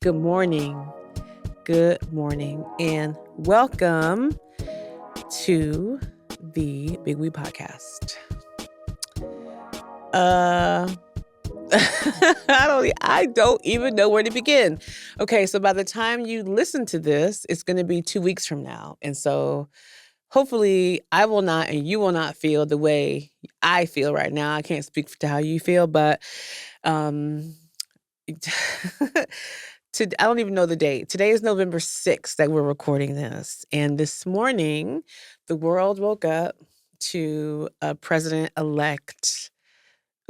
Good morning. Good morning. And welcome to the Big We Podcast. I don't even know where to begin. Okay, so by the time you listen to this, it's going to be 2 weeks from now. And so hopefully I will not and you will not feel the way I feel right now. I can't speak to how you feel, but um I don't even know the date. Today is November 6th that we're recording this. And this morning, the world woke up to a president-elect.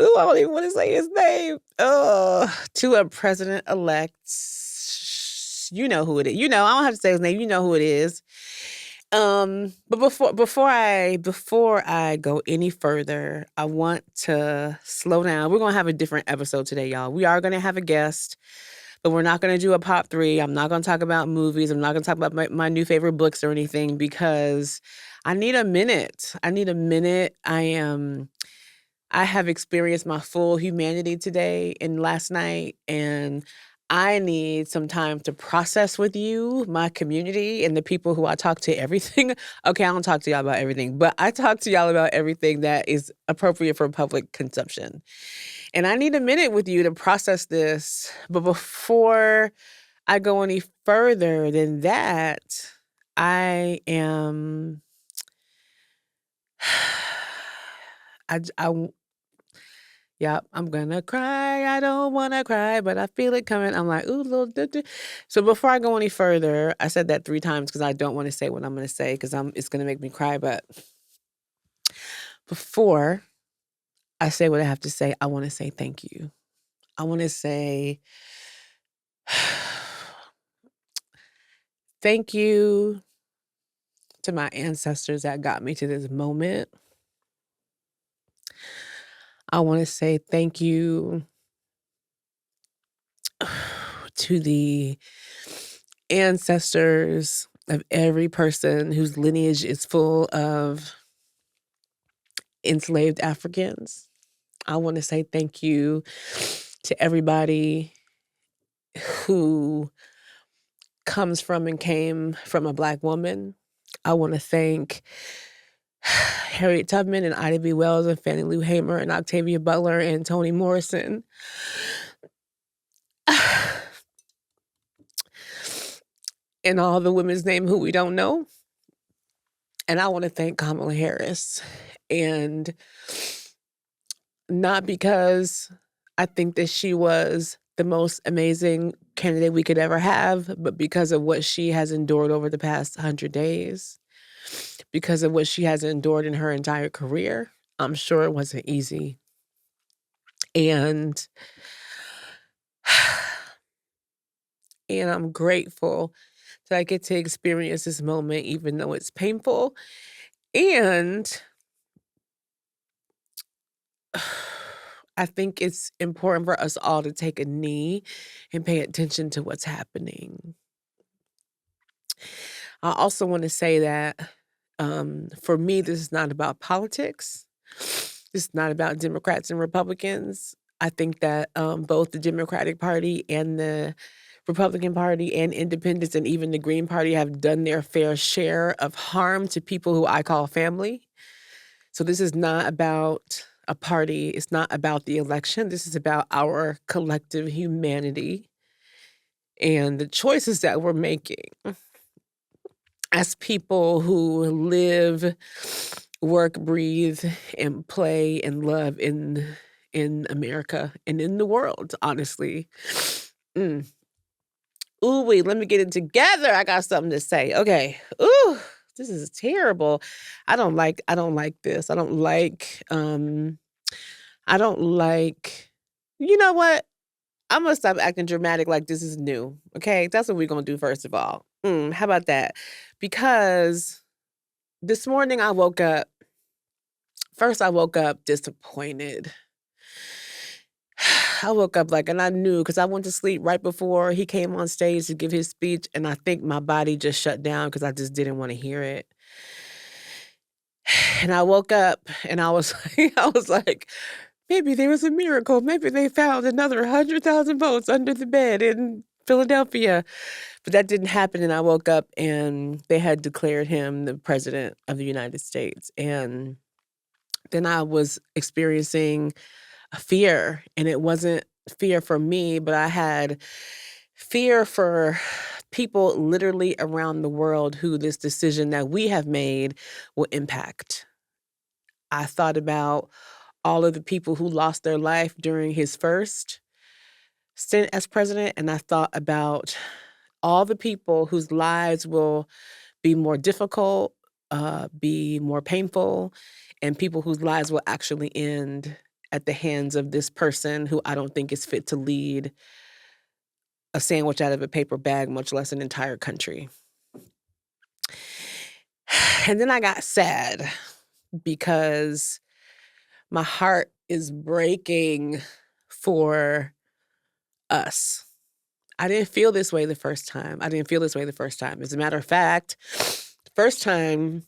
Ooh, I don't even want to say his name. To a president-elect. You know who it is. I don't have to say his name. You know who it is. But before I go any further, I want to slow down. We're gonna have a different episode today, y'all. We are gonna have a guest, but we're not gonna do a pop 3. I'm not gonna talk about movies. I'm not gonna talk about my new favorite books or anything because I need a minute. I have experienced my full humanity today and last night, and I need some time to process with you, my community, and the people who I talk to everything. Okay, I don't talk to y'all about everything, but I talk to y'all about everything that is appropriate for public consumption. And I need a minute with you to process this. But before I go any further than that, I am yeah, I'm gonna cry. I don't wanna cry, but I feel it coming. I'm like, ooh, little. So before I go any further, I said that 3 times because I don't want to say what I'm gonna say because it's gonna make me cry. But before I say what I have to say, I want to say thank you. I want to say thank you to my ancestors that got me to this moment. I want to say thank you to the ancestors of every person whose lineage is full of enslaved Africans. I want to say thank you to everybody who comes from and came from a Black woman. I want to thank Harriet Tubman and Ida B. Wells and Fannie Lou Hamer and Octavia Butler and Toni Morrison. And all the women's names who we don't know. And I want to thank Kamala Harris. And not because I think that she was the most amazing candidate we could ever have, but because of what she has endured over the past 100 days, because of what she has endured in her entire career. I'm sure it wasn't easy. And I'm grateful that I get to experience this moment, even though it's painful. And I think it's important for us all to take a knee and pay attention to what's happening. I also want to say that for me, this is not about politics. This is not about Democrats and Republicans. I think that both the Democratic Party and the Republican Party and independents and even the Green Party have done their fair share of harm to people who I call family. So this is not about a party. It's not about the election. This is about our collective humanity and the choices that we're making as people who live, work, breathe, and play and love in America and in the world, honestly. Ooh, wait, let me get it together. I got something to say. Okay. Ooh, this is terrible. I don't like this. I don't like, you know what? I'm gonna stop acting dramatic like this is new. Okay. That's what we're gonna do first of all. How about that? Because this morning I woke up disappointed. I woke up and I knew because I went to sleep right before he came on stage to give his speech, and I think my body just shut down because I just didn't want to hear it. And I woke up and I was like, maybe there was a miracle. Maybe they found another 100,000 votes under the bed in Philadelphia. But that didn't happen, and I woke up and they had declared him the president of the United States. And then I was experiencing a fear, and it wasn't fear for me, but I had fear for people literally around the world who this decision that we have made will impact. I thought about all of the people who lost their life during his first stint as president, and I thought about all the people whose lives will be more difficult, be more painful, and people whose lives will actually end at the hands of this person who I don't think is fit to lead a sandwich out of a paper bag, much less an entire country. And then I got sad because my heart is breaking for us. I didn't feel this way the first time. As a matter of fact, the first time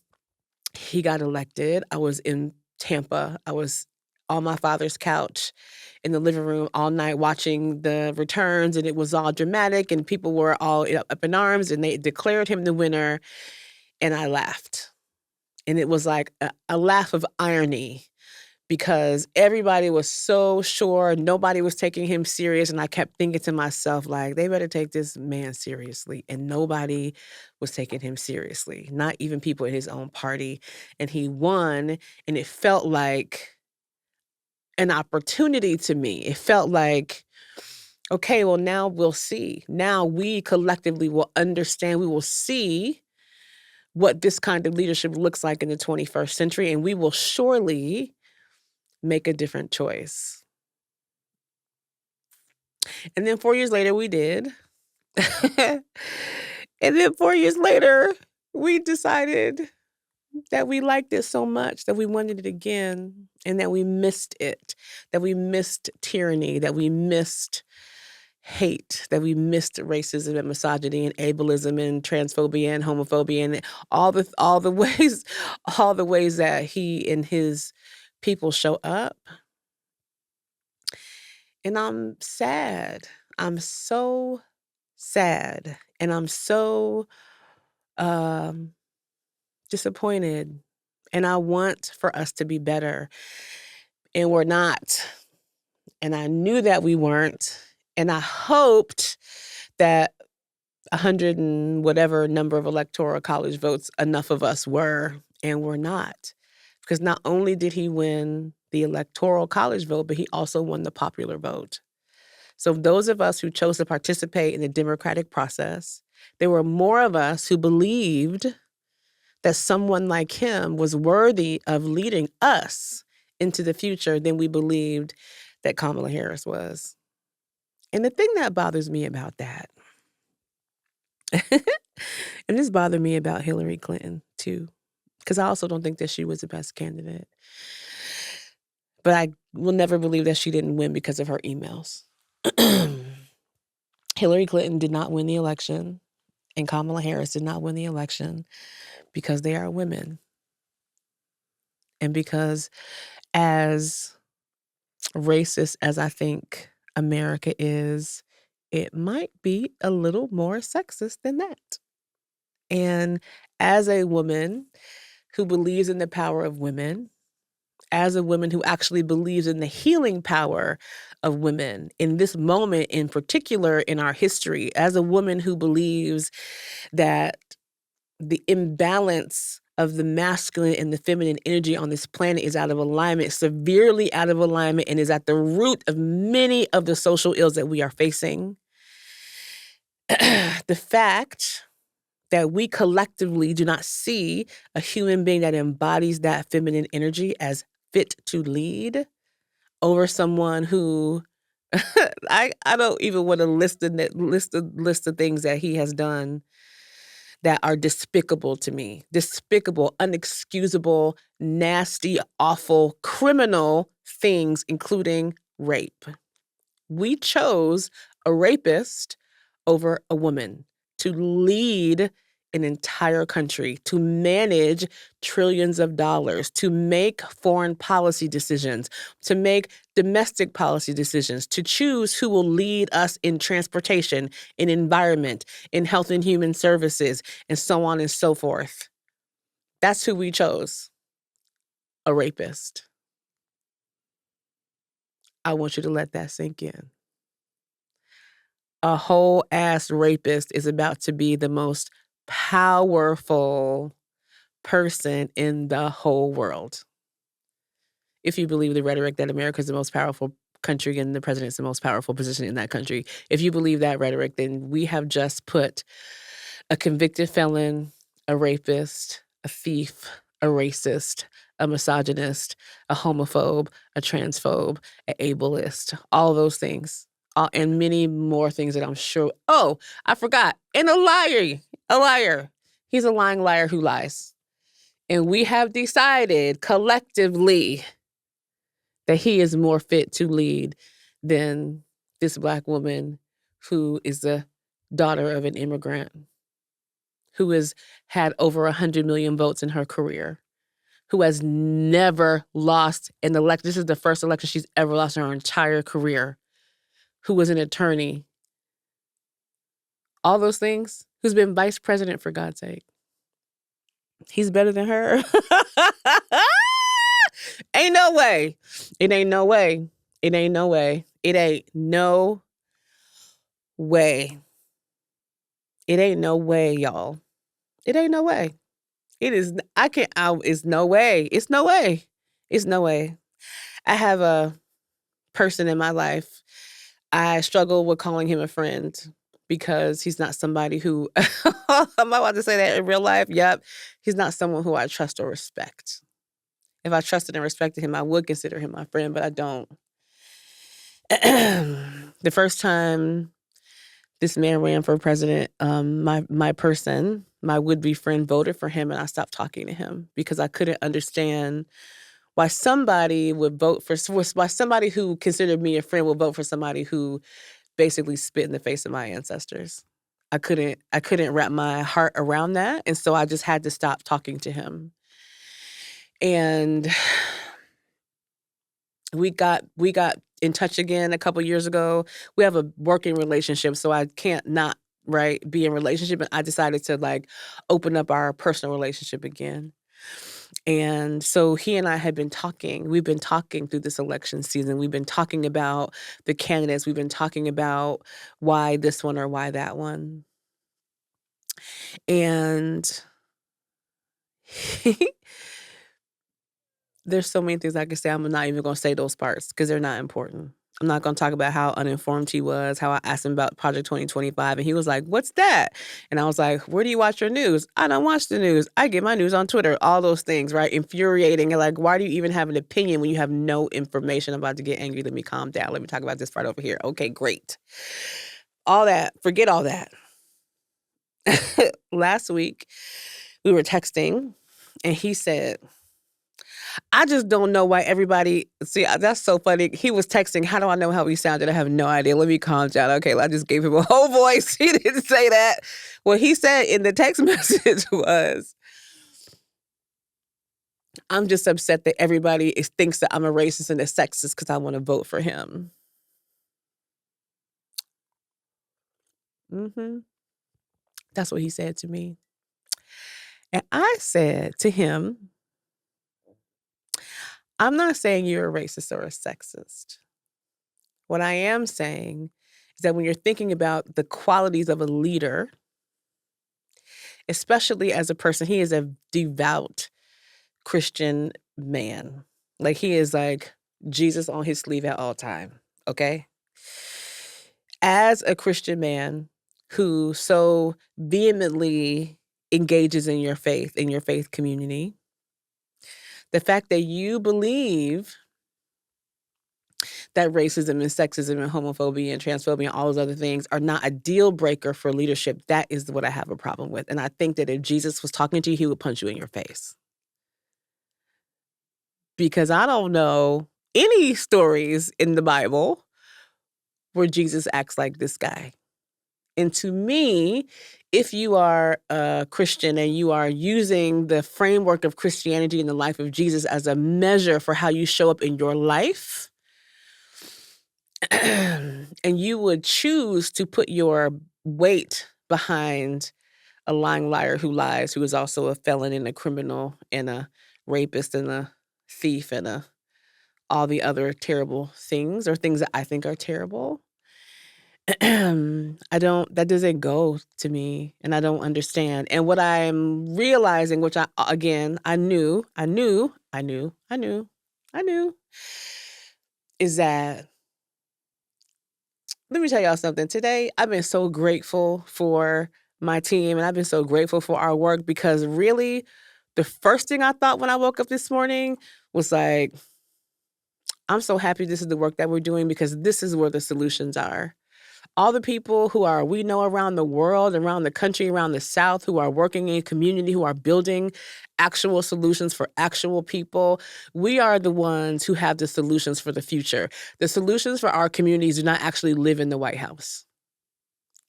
he got elected, I was in Tampa. I was on my father's couch in the living room all night watching the returns, and it was all dramatic, and people were all up in arms, and they declared him the winner, and I laughed. And it was like a laugh of irony because everybody was so sure, nobody was taking him serious, and I kept thinking to myself, like, they better take this man seriously, and nobody was taking him seriously, not even people in his own party, and he won, and it felt like an opportunity to me. It felt like, okay, well, now we'll see. Now we collectively will understand, we will see what this kind of leadership looks like in the 21st century, and we will surely make a different choice. And then 4 years later, we did. And then 4 years later, we decided that we liked it so much that we wanted it again, and that we missed it, that we missed tyranny, that we missed hate, that we missed racism and misogyny and ableism and transphobia and homophobia and all the ways that he and his people show up. And I'm sad. I'm so sad, and I'm so disappointed, and I want for us to be better, and we're not. And I knew that we weren't, and I hoped that 100 and whatever number of electoral college votes enough of us were, and we're not. Because not only did he win the electoral college vote, but he also won the popular vote. So those of us who chose to participate in the democratic process, there were more of us who believed that someone like him was worthy of leading us into the future than we believed that Kamala Harris was. And the thing that bothers me about that, and this bothered me about Hillary Clinton too, because I also don't think that she was the best candidate. But I will never believe that she didn't win because of her emails. Hillary Clinton did not win the election, and Kamala Harris did not win the election because they are women. And because as racist as I think America is, it might be a little more sexist than that. And as a woman who believes in the power of women, as a woman who actually believes in the healing power of women in this moment in particular in our history, as a woman who believes that the imbalance of the masculine and the feminine energy on this planet is out of alignment, severely out of alignment, and is at the root of many of the social ills that we are facing. The fact that we collectively do not see a human being that embodies that feminine energy as fit to lead over someone who I don't even want to list the things that he has done that are despicable to me. Despicable, unexcusable, nasty, awful, criminal things, including rape. We chose a rapist over a woman to lead an entire country, to manage trillions of dollars, to make foreign policy decisions, to make domestic policy decisions, to choose who will lead us in transportation, in environment, in health and human services, and so on and so forth. That's who we chose. A rapist. I want you to let that sink in. A whole ass rapist is about to be the most powerful person in the whole world. If you believe the rhetoric that America is the most powerful country and the president's the most powerful position in that country, if you believe that rhetoric, then we have just put a convicted felon, a rapist, a thief, a racist, a misogynist, a homophobe, a transphobe, an ableist, all those things. And many more things that I'm sure. Oh, I forgot. And a liar. A liar. He's a lying liar who lies. And we have decided collectively that he is more fit to lead than this Black woman who is the daughter of an immigrant, who has had over 100 million votes in her career, who has never lost an election. This is the first election she's ever lost in her entire career, who was an attorney. All those things, who's been vice president, for God's sake. He's better than her. Ain't no way. It ain't no way. It ain't no way. It ain't no way. It ain't no way, y'all. It ain't no way. It is, it's no way. It's no way. It's no way. I have a person in my life. I struggle with calling him a friend because he's not somebody who, am I about to say that in real life? Yep. He's not someone who I trust or respect. If I trusted and respected him, I would consider him my friend, but I don't. The first time this man ran for president, my person, my would-be friend, voted for him, and I stopped talking to him because I couldn't understand why somebody would vote for, why somebody who considered me a friend would vote for somebody who basically spit in the face of my ancestors. I couldn't wrap my heart around that, and so I just had to stop talking to him. And we got in touch again a couple years ago. We have a working relationship, so I can't not, right, be in a relationship. And I decided to open up our personal relationship again. And so he and I had been talking. We've been talking through this election season. We've been talking about the candidates. We've been talking about why this one or why that one. And there's so many things I could say. I'm not even going to say those parts because they're not important. I'm not going to talk about how uninformed he was, how I asked him about Project 2025, and he was like, "What's that?" And I was like, "Where do you watch your news?" "I don't watch the news. I get my news on Twitter." All those things, right? Infuriating. And why do you even have an opinion when you have no information? I'm about to get angry. Let me calm down. Let me talk about this part over here. Okay, great. All that. Forget all that. Last week, we were texting, and he said, "I just don't know why everybody," see, that's so funny. He was texting, "How do I know how he sounded? I have no idea. Let me calm down." Okay, I just gave him a whole voice. He didn't say that. What he said in the text message was, "I'm just upset that everybody thinks that I'm a racist and a sexist because I want to vote for him." That's what he said to me. And I said to him, "I'm not saying you're a racist or a sexist. What I am saying is that when you're thinking about the qualities of a leader, especially as a person," he is a devout Christian man. He is Jesus on his sleeve at all time, okay? As a Christian man who so vehemently engages in your faith community, the fact that you believe that racism and sexism and homophobia and transphobia and all those other things are not a deal breaker for leadership, that is what I have a problem with. And I think that if Jesus was talking to you, he would punch you in your face. Because I don't know any stories in the Bible where Jesus acts like this guy. And to me, if you are a Christian and you are using the framework of Christianity and the life of Jesus as a measure for how you show up in your life, and you would choose to put your weight behind a lying liar who lies, who is also a felon and a criminal and a rapist and a thief and all the other terrible things, or things that I think are terrible. That doesn't go to me, and I don't understand. And what I'm realizing, which I knew, is that, let me tell y'all something. Today, I've been so grateful for my team, and I've been so grateful for our work, because really, the first thing I thought when I woke up this morning was like, I'm so happy this is the work that we're doing, because this is where the solutions are. All the people we know around the world, around the country, around the South, who are working in community, who are building actual solutions for actual people, we are the ones who have the solutions for the future. The solutions for our communities do not actually live in the White House.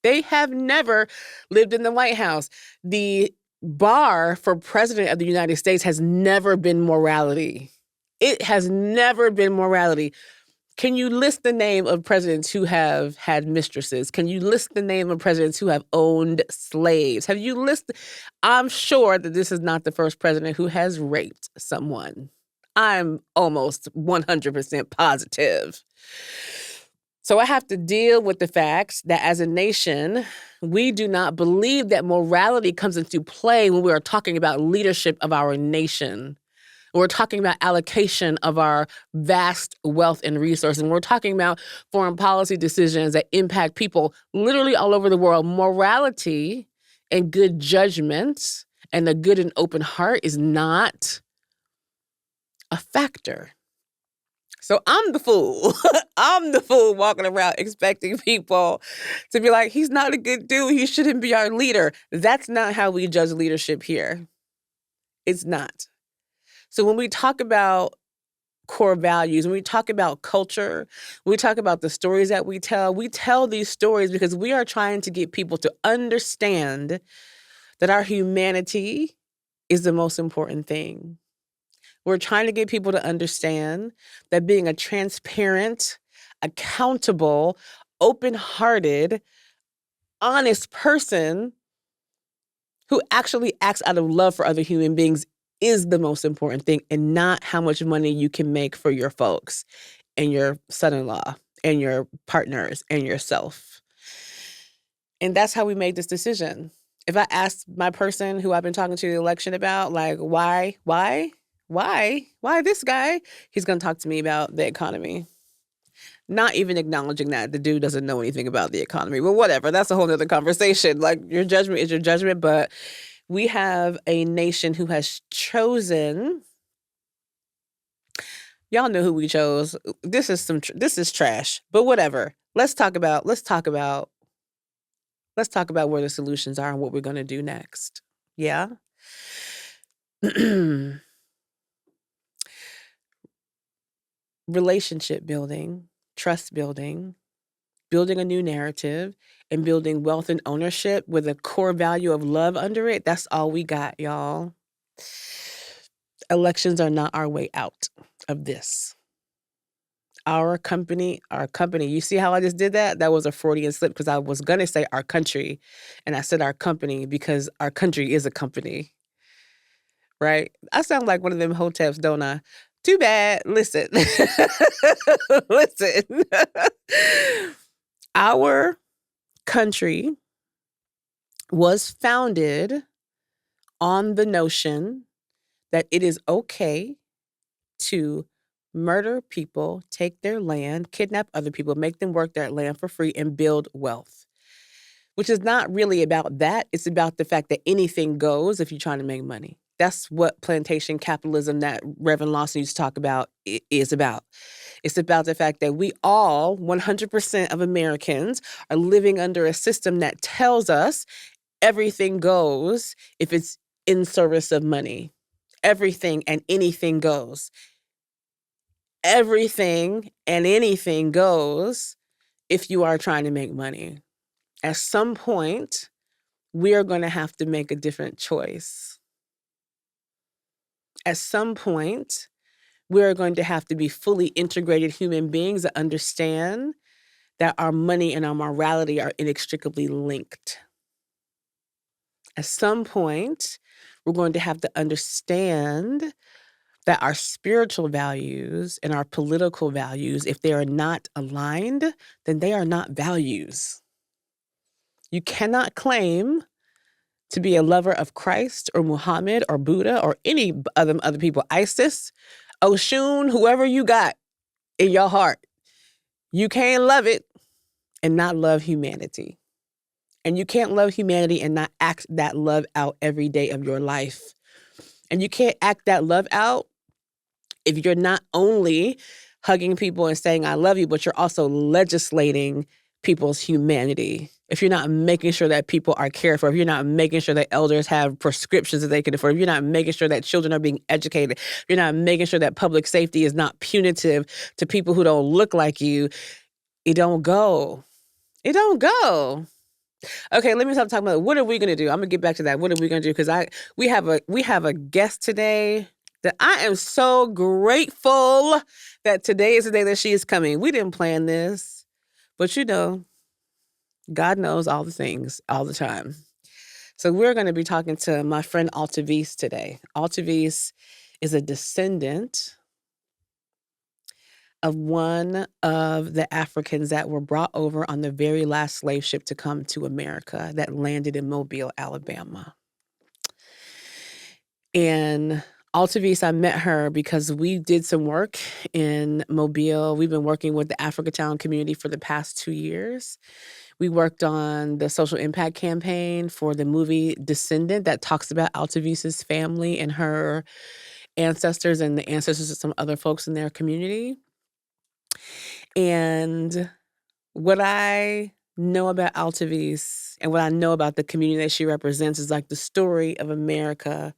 They have never lived in the White House. The bar for president of the United States has never been morality. It has never been morality. Can you list the name of presidents who have had mistresses? Can you list the name of presidents who have owned slaves? I'm sure that this is not the first president who has raped someone. I'm almost 100% positive. So I have to deal with the fact that as a nation, we do not believe that morality comes into play when we are talking about leadership of our nation. We're talking about allocation of our vast wealth and resources. And we're talking about foreign policy decisions that impact people literally all over the world. Morality and good judgment and a good and open heart is not a factor. So I'm the fool. I'm the fool walking around expecting people to be like, he's not a good dude. He shouldn't be our leader. That's not how we judge leadership here. It's not. So when we talk about core values, when we talk about culture, when we talk about the stories that we tell these stories because we are trying to get people to understand that our humanity is the most important thing. We're trying to get people to understand that being a transparent, accountable, open-hearted, honest person who actually acts out of love for other human beings is the most important thing, and not how much money you can make for your folks and your son-in-law and your partners and yourself. And that's how we made this decision. If I asked my person who I've been talking to the election about, like, why this guy? He's going to talk to me about the economy. Not even acknowledging that the dude doesn't know anything about the economy. But whatever, that's a whole nother conversation. Like, your judgment is your judgment, but we have a nation who has chosen. Y'all know who we chose. This is trash, but whatever. Let's talk about where the solutions are and what we're going to do next. Yeah. Relationship building, trust building, building a new narrative, and building wealth and ownership with a core value of love under it. That's all we got, y'all. Elections are not our way out of this. Our company, you see how I just did that? That was a Freudian slip, because I was going to say our country, and I said our company because our country is a company, right? I sound like one of them hoteps, don't I? Too bad. Listen. Listen. Our country was founded on the notion that it is okay to murder people, take their land, kidnap other people, make them work their land for free, and build wealth. Which is not really about that. It's about the fact that anything goes if you're trying to make money. That's what plantation capitalism that Reverend Lawson used to talk about is about. It's about the fact that we all, 100% of Americans, are living under a system that tells us everything goes if it's in service of money. Everything and anything goes. Everything and anything goes if you are trying to make money. At some point, we are going to have to make a different choice. At some point, we are going to have to be fully integrated human beings that understand that our money and our morality are inextricably linked. At some point, we're going to have to understand that our spiritual values and our political values, if they are not aligned, then they are not values. You cannot claim to be a lover of Christ or Muhammad or Buddha or any other people, ISIS, Oshun, whoever you got in your heart. You can't love it and not love humanity. And you can't love humanity and not act that love out every day of your life. And you can't act that love out if you're not only hugging people and saying, I love you, but you're also legislating people's humanity. If you're not making sure that people are cared for, if you're not making sure that elders have prescriptions that they can afford, if you're not making sure that children are being educated, if you're not making sure that public safety is not punitive to people who don't look like you, it don't go. It don't go. Okay, let me stop talking about what are we going to do. I'm going to get back to that. What are we going to do? Because we have a guest today that I am so grateful that today is the day that she is coming. We didn't plan this, but God knows all the things all the time. So we're going to be talking to my friend Altevese today. Altevese is a descendant of one of the Africans that were brought over on the very last slave ship to come to America that landed in Mobile, Alabama. And Altevese, I met her because we did some work in Mobile. We've been working with the Africatown community for the past 2 years. We worked on the social impact campaign for the movie Descendant that talks about Altevese's family and her ancestors and the ancestors of some other folks in their community. And what I know about Altevese and what I know about the community that she represents is like the story of America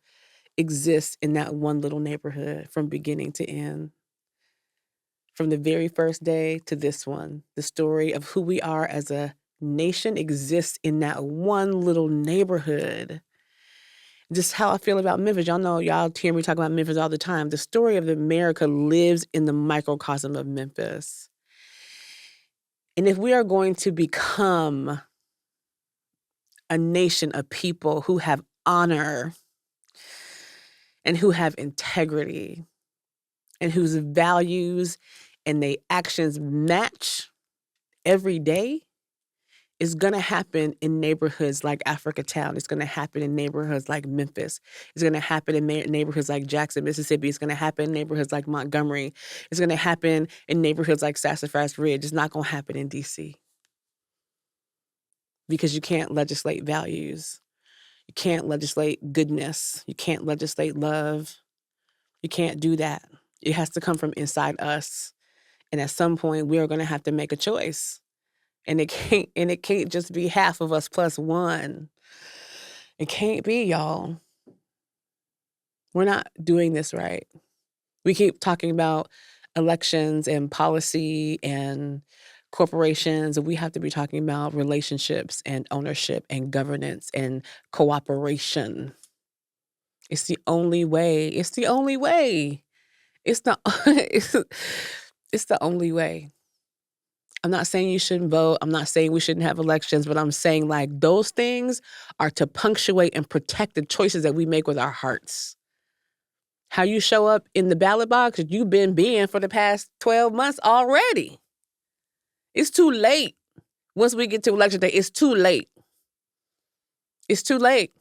exists in that one little neighborhood from beginning to end. From the very first day to this one, the story of who we are as a nation exists in that one little neighborhood. Just how I feel about Memphis. Y'all hear me talk about Memphis all the time. The story of America lives in the microcosm of Memphis. And if we are going to become a nation of people who have honor and who have integrity and whose values and their actions match every day, it's going to happen in neighborhoods like Africatown. It's going to happen in neighborhoods like Memphis. It's going to happen in neighborhoods like Jackson, Mississippi. It's going to happen in neighborhoods like Montgomery. It's going to happen in neighborhoods like Sassafras Ridge. It's not going to happen in D.C. because you can't legislate values. You can't legislate goodness. You can't legislate love. You can't do that. It has to come from inside us. And at some point, we are going to have to make a choice. And it can't just be half of us plus one. It can't be, y'all. We're not doing this right. We keep talking about elections and policy and corporations, and we have to be talking about relationships and ownership and governance and cooperation. It's the only way. It's the only way. It's the only way. I'm not saying you shouldn't vote. I'm not saying we shouldn't have elections, but I'm saying like those things are to punctuate and protect the choices that we make with our hearts. How you show up in the ballot box, you've been being for the past 12 months already. It's too late. Once we get to election day, it's too late. It's too late.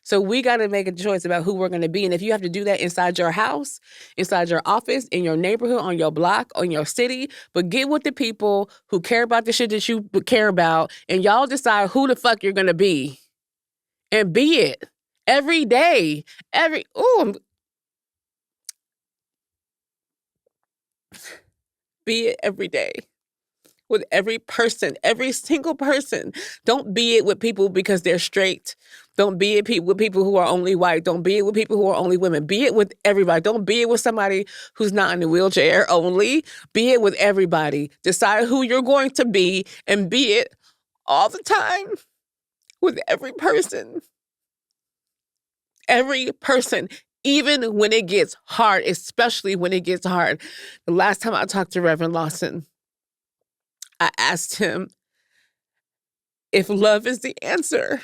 So we got to make a choice about who we're going to be. And if you have to do that inside your house, inside your office, in your neighborhood, on your block, on your city, but get with the people who care about the shit that you care about, and y'all decide who the fuck you're going to be. And be it. Every day. Be it every day. With every person, every single person. Don't be it with people because they're straight. Don't be it with people who are only white. Don't be it with people who are only women. Be it with everybody. Don't be it with somebody who's not in a wheelchair only. Be it with everybody. Decide who you're going to be and be it all the time with every person, even when it gets hard, especially when it gets hard. The last time I talked to Reverend Lawson, I asked him if love is the answer.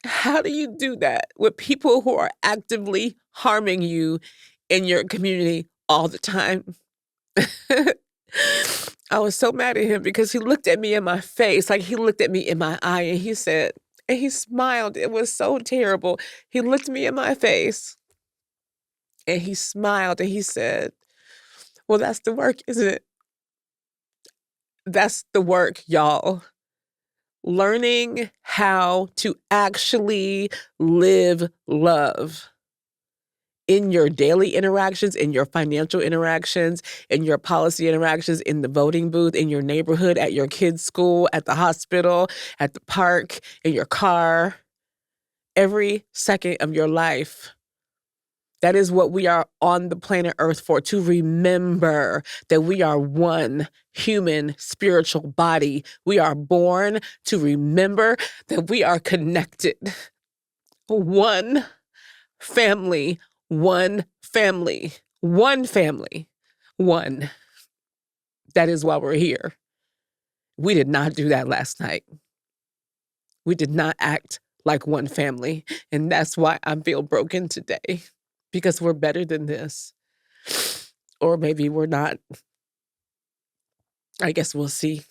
How do you do that with people who are actively harming you in your community all the time? I was so mad at him because he looked at me in my face, like he looked at me in my eye and he said, and he smiled. It was so terrible. He looked me in my face and he smiled and he said, well, that's the work, isn't it? That's the work, y'all. Learning how to actually live love in your daily interactions, in your financial interactions, in your policy interactions, in the voting booth, in your neighborhood, at your kids' school, at the hospital, at the park, in your car, every second of your life. That is what we are on the planet Earth for, to remember that we are one human spiritual body. We are born to remember that we are connected. One family, one family, one family, one. That is why we're here. We did not do that last night. We did not act like one family. And that's why I feel broken today, because we're better than this. Or maybe we're not. I guess we'll see.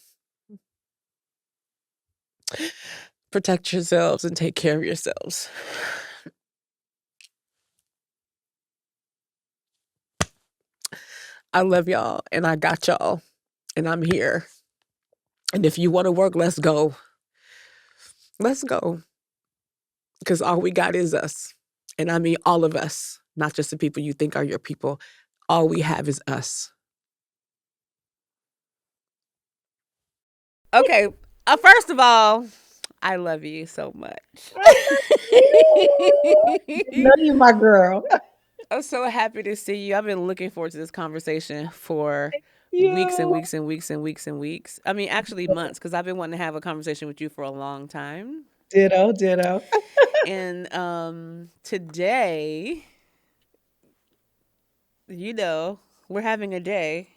Protect yourselves and take care of yourselves. I love y'all and I got y'all and I'm here. And if you want to work, let's go. Let's go. Because all we got is us. And I mean all of us, not just the people you think are your people. All we have is us. Okay. First of all, I love you so much. Love you, my girl. I'm so happy to see you. I've been looking forward to this conversation for weeks and You. weeks and weeks and weeks and weeks. I mean, actually months, because I've been wanting to have a conversation with you for a long time. Ditto, ditto. And today, you know, we're having a day.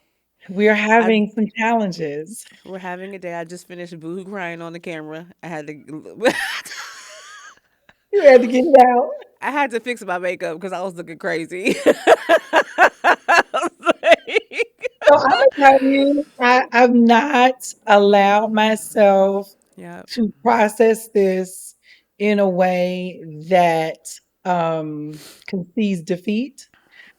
We're I having some challenges. We're having a day. I just finished boohoo crying on the camera. I had to You had to get it out. I had to fix my makeup because I was looking crazy. I was like- So I'm gonna tell you, I've not allowed myself yeah. to process this in a way that concedes defeat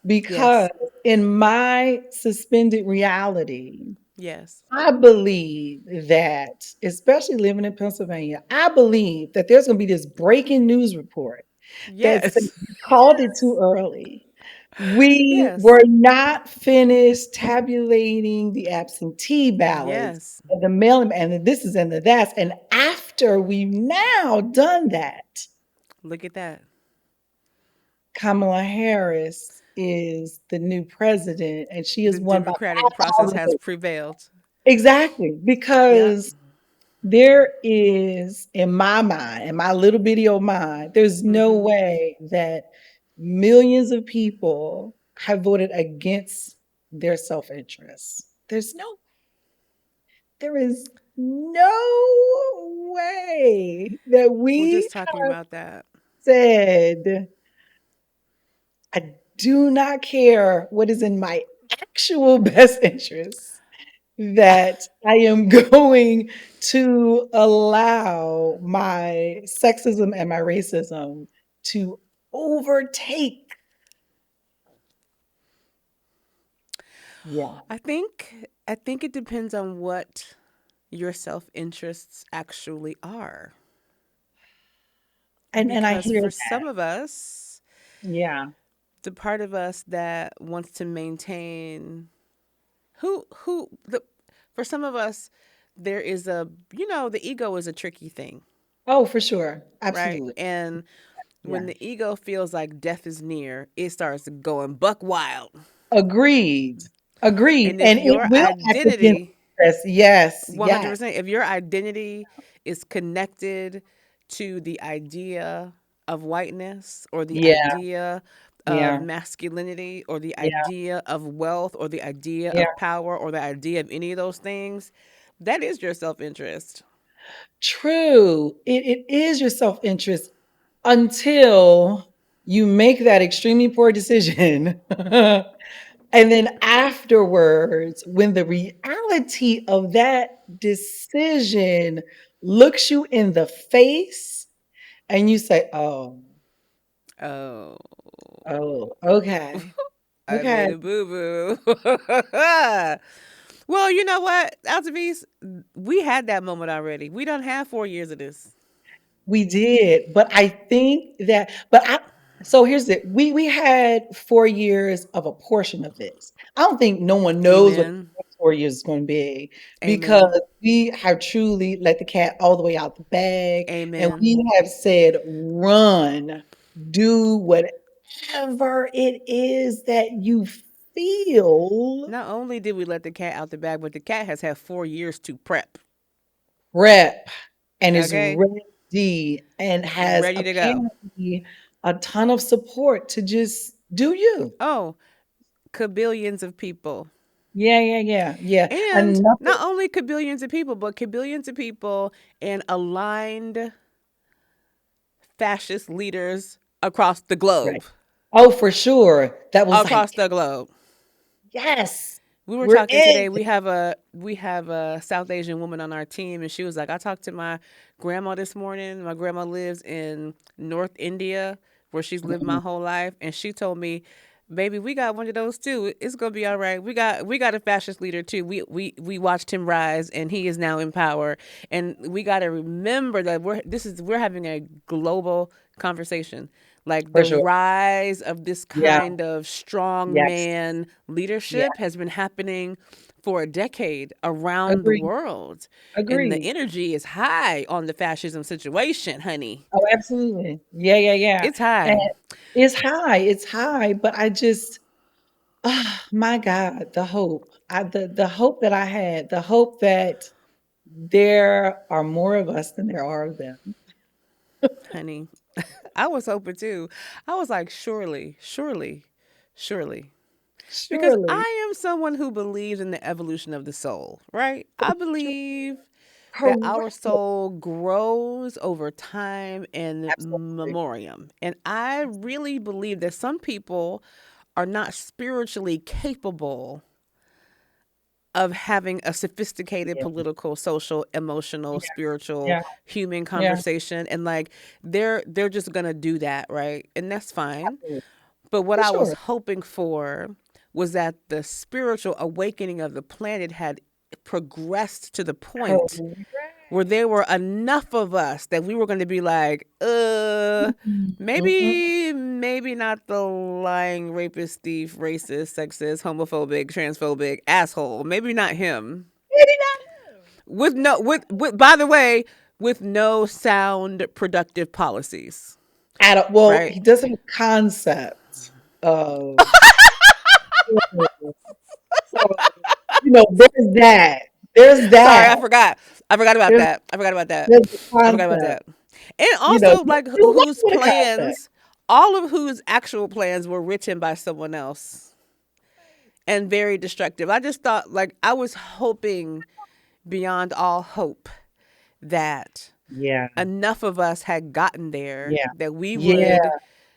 because Yes. in my suspended reality, Yes. I believe that, especially living in Pennsylvania, I believe that there's going to be this breaking news report that says Yes. we called it too early. We Yes. were not finished tabulating the absentee ballots Yes. and the mail and the this is and the that's. And after we've now done that, Look at that. Kamala Harris is the new president and she The is won by democratic process has bipartisan. prevailed. Exactly, Yep. because there is, in my mind, in my little bitty old mind, there's no Mm-hmm. way that millions of people have voted against their self-interest. There is no way that We're we just talking have about that. said, I do not care what is in my actual best interest, that I am going to allow my sexism and my racism to overtake. Yeah. I think it depends on what your self-interests actually are. And I Because hear for that. some of us, Yeah. the part of us that wants to maintain who the for some of us there is the ego is a tricky thing, Oh, for sure. right? Absolutely. And when Yeah. the ego feels like death is near, it starts going buck wild. Agreed. Agreed. And if And it your will act against identity Yes, yes, yes. 100%. If your identity is connected to the idea of whiteness or the Yeah, idea of yeah, masculinity or the yeah, idea of wealth or the idea yeah. of power or the idea of any of those things, that is your self interest. True. It is your self-interest until you make that extremely poor decision. And then afterwards, when the reality of that decision looks you in the face and you say, "Oh, Oh, oh, okay. I Okay." made a boo boo. Well, you know what, Altavise, we had that moment already. We don't have 4 years of this. We did, but I think that but I so here's it. We had 4 years of a portion of this. I don't think no one knows what Amen. the next 4 years is gonna be Amen. because we have truly let the cat all the way out the bag, and Amen. we have said, "Run, do whatever it is that you feel, Not only did we let the cat out the bag, but the cat has had 4 years to prep. rep," and is Okay? ready and has Ready to go. apparently a ton of support to just do you. Oh, kabillions of people. Yeah, yeah, yeah, yeah, and And nothing not only kabillions of people, but kabillions of people and aligned fascist leaders across the right. globe. Oh, for sure. That was Across like, the globe. "Yes, We were we're talking in." today. We have a South Asian woman on our team, and she was like, "I talked to my grandma this morning. My grandma lives in North India, where she's lived my Mhm, whole life, and she told me, baby, we got one of those too. It's gonna be all right. We got a fascist leader too. We watched him rise, and he is now in power. And we got to remember that we're having a global conversation. Like for the sure. rise of this Yeah, kind of strong yes, man yeah, leadership has been happening for a decade around the agree, world. And the agree. energy is high on the fascism situation, honey. Oh, absolutely. Yeah, yeah, yeah, It's and high, it's high, but I just my God, the hope. The hope that I had, the hope that there are more of us than there are of them. honey. I was hoping too. I was like, surely, surely, surely. Because Surely. I am someone who believes in the evolution of the soul, right? I believe that our Correct. soul grows over time and Absolutely. memoriam. And I really believe that some people are not spiritually capable of having a sophisticated Yeah, political, social, emotional, yeah, spiritual, yeah, human yeah, conversation, and like they're just going to do that, right? And that's fine. absolutely. But what For I was sure. hoping for was that the spiritual awakening of the planet had progressed to the point where Correct. there were enough of us that we were going to be like, Mhm, mhm. maybe not the lying rapist, thief, racist, sexist, homophobic, transphobic asshole. Maybe not him. Maybe not him. With by the way, with no sound productive policies, At a well, right? he does have a concept of so, there's that. There's Sorry, that. I forgot. I forgot about There's that. I forgot about that. there's the I forgot about concept. that. And You also, like, do away whose with a concept. plans, all of whose actual plans were written by someone else and very destructive. I just thought, like, I was hoping beyond all hope that Yeah, enough of us had gotten there yeah, that we yeah, would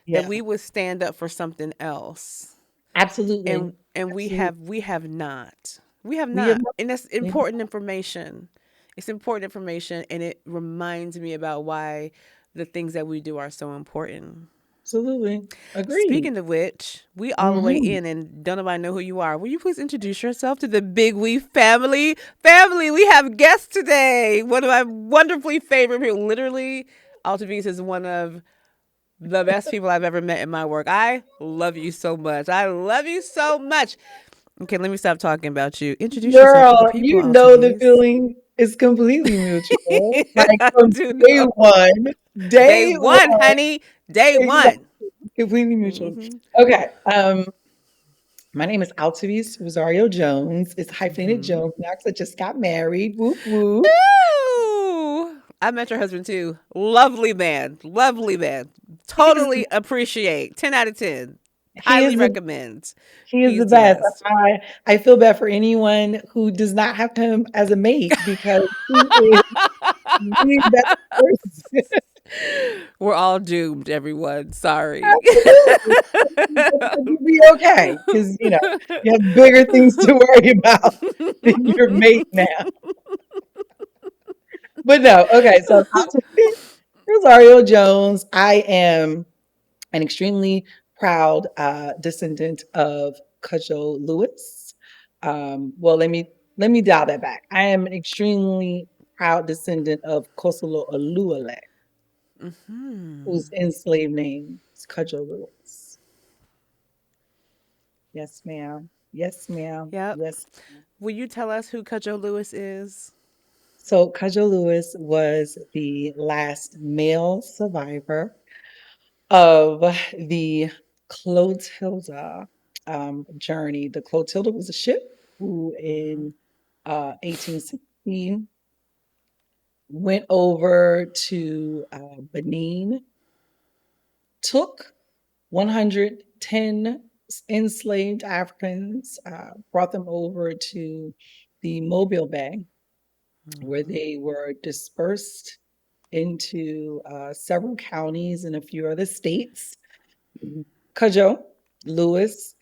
yeah. stand up for something else. Absolutely. And we Absolutely. have not. We have We have not. not. And that's We have important not. information. It's important information, and it reminds me about why the things that we do are so important. Absolutely. Agreed. Speaking of which, we all the way Mhm. in and don't nobody know who you are. Will you please introduce yourself to the Big We family? Family, we have guests today. One of my wonderfully favorite people. Literally, Altavise is one of the best people I've ever met in my work. I love you so much. I love you so much. Okay, let me stop talking about you. Introduce yourself to the Girl, people, you know the Altavise. feeling is completely mutual. Like I from do day know. one. Day Day one, one. honey. Day Exactly. one. Completely mutual. Hmm. Okay. My name is Altevese Rosario Jones. It's hyphenated Mhm. Jones now 'cause I just got married. Whoop whoop. Ooh! I met your husband too. Lovely man. Lovely man. He's Totally appreciate. 10 out of 10. he Highly is the recommend. he is the He's the best. best. I feel bad for anyone who does not have him as a mate because he is the best person. We're all doomed, everyone. Sorry. Absolutely. But you'll be okay because you have bigger things to worry about than your mate now. But no, okay. So Rosario Jones. I am an extremely proud descendant of Cudjo Lewis. Well, let me dial that back. I am an extremely proud descendant of Kosolo Oluwale, whose Mhm. enslaved name is Cudjo Lewis. Yes, ma'am. Yes, ma'am. Yep. Yes. Will you tell us who Cudjo Lewis is? So Cudjo Lewis was the last male survivor of the Clotilda journey. The Clotilda was a ship who Mhm. in 1860 went over to Benin, took 110 enslaved Africans, brought them over to the Mobile Bay, where Mhm. they were dispersed into several counties in a few other states. Cudjo Lewis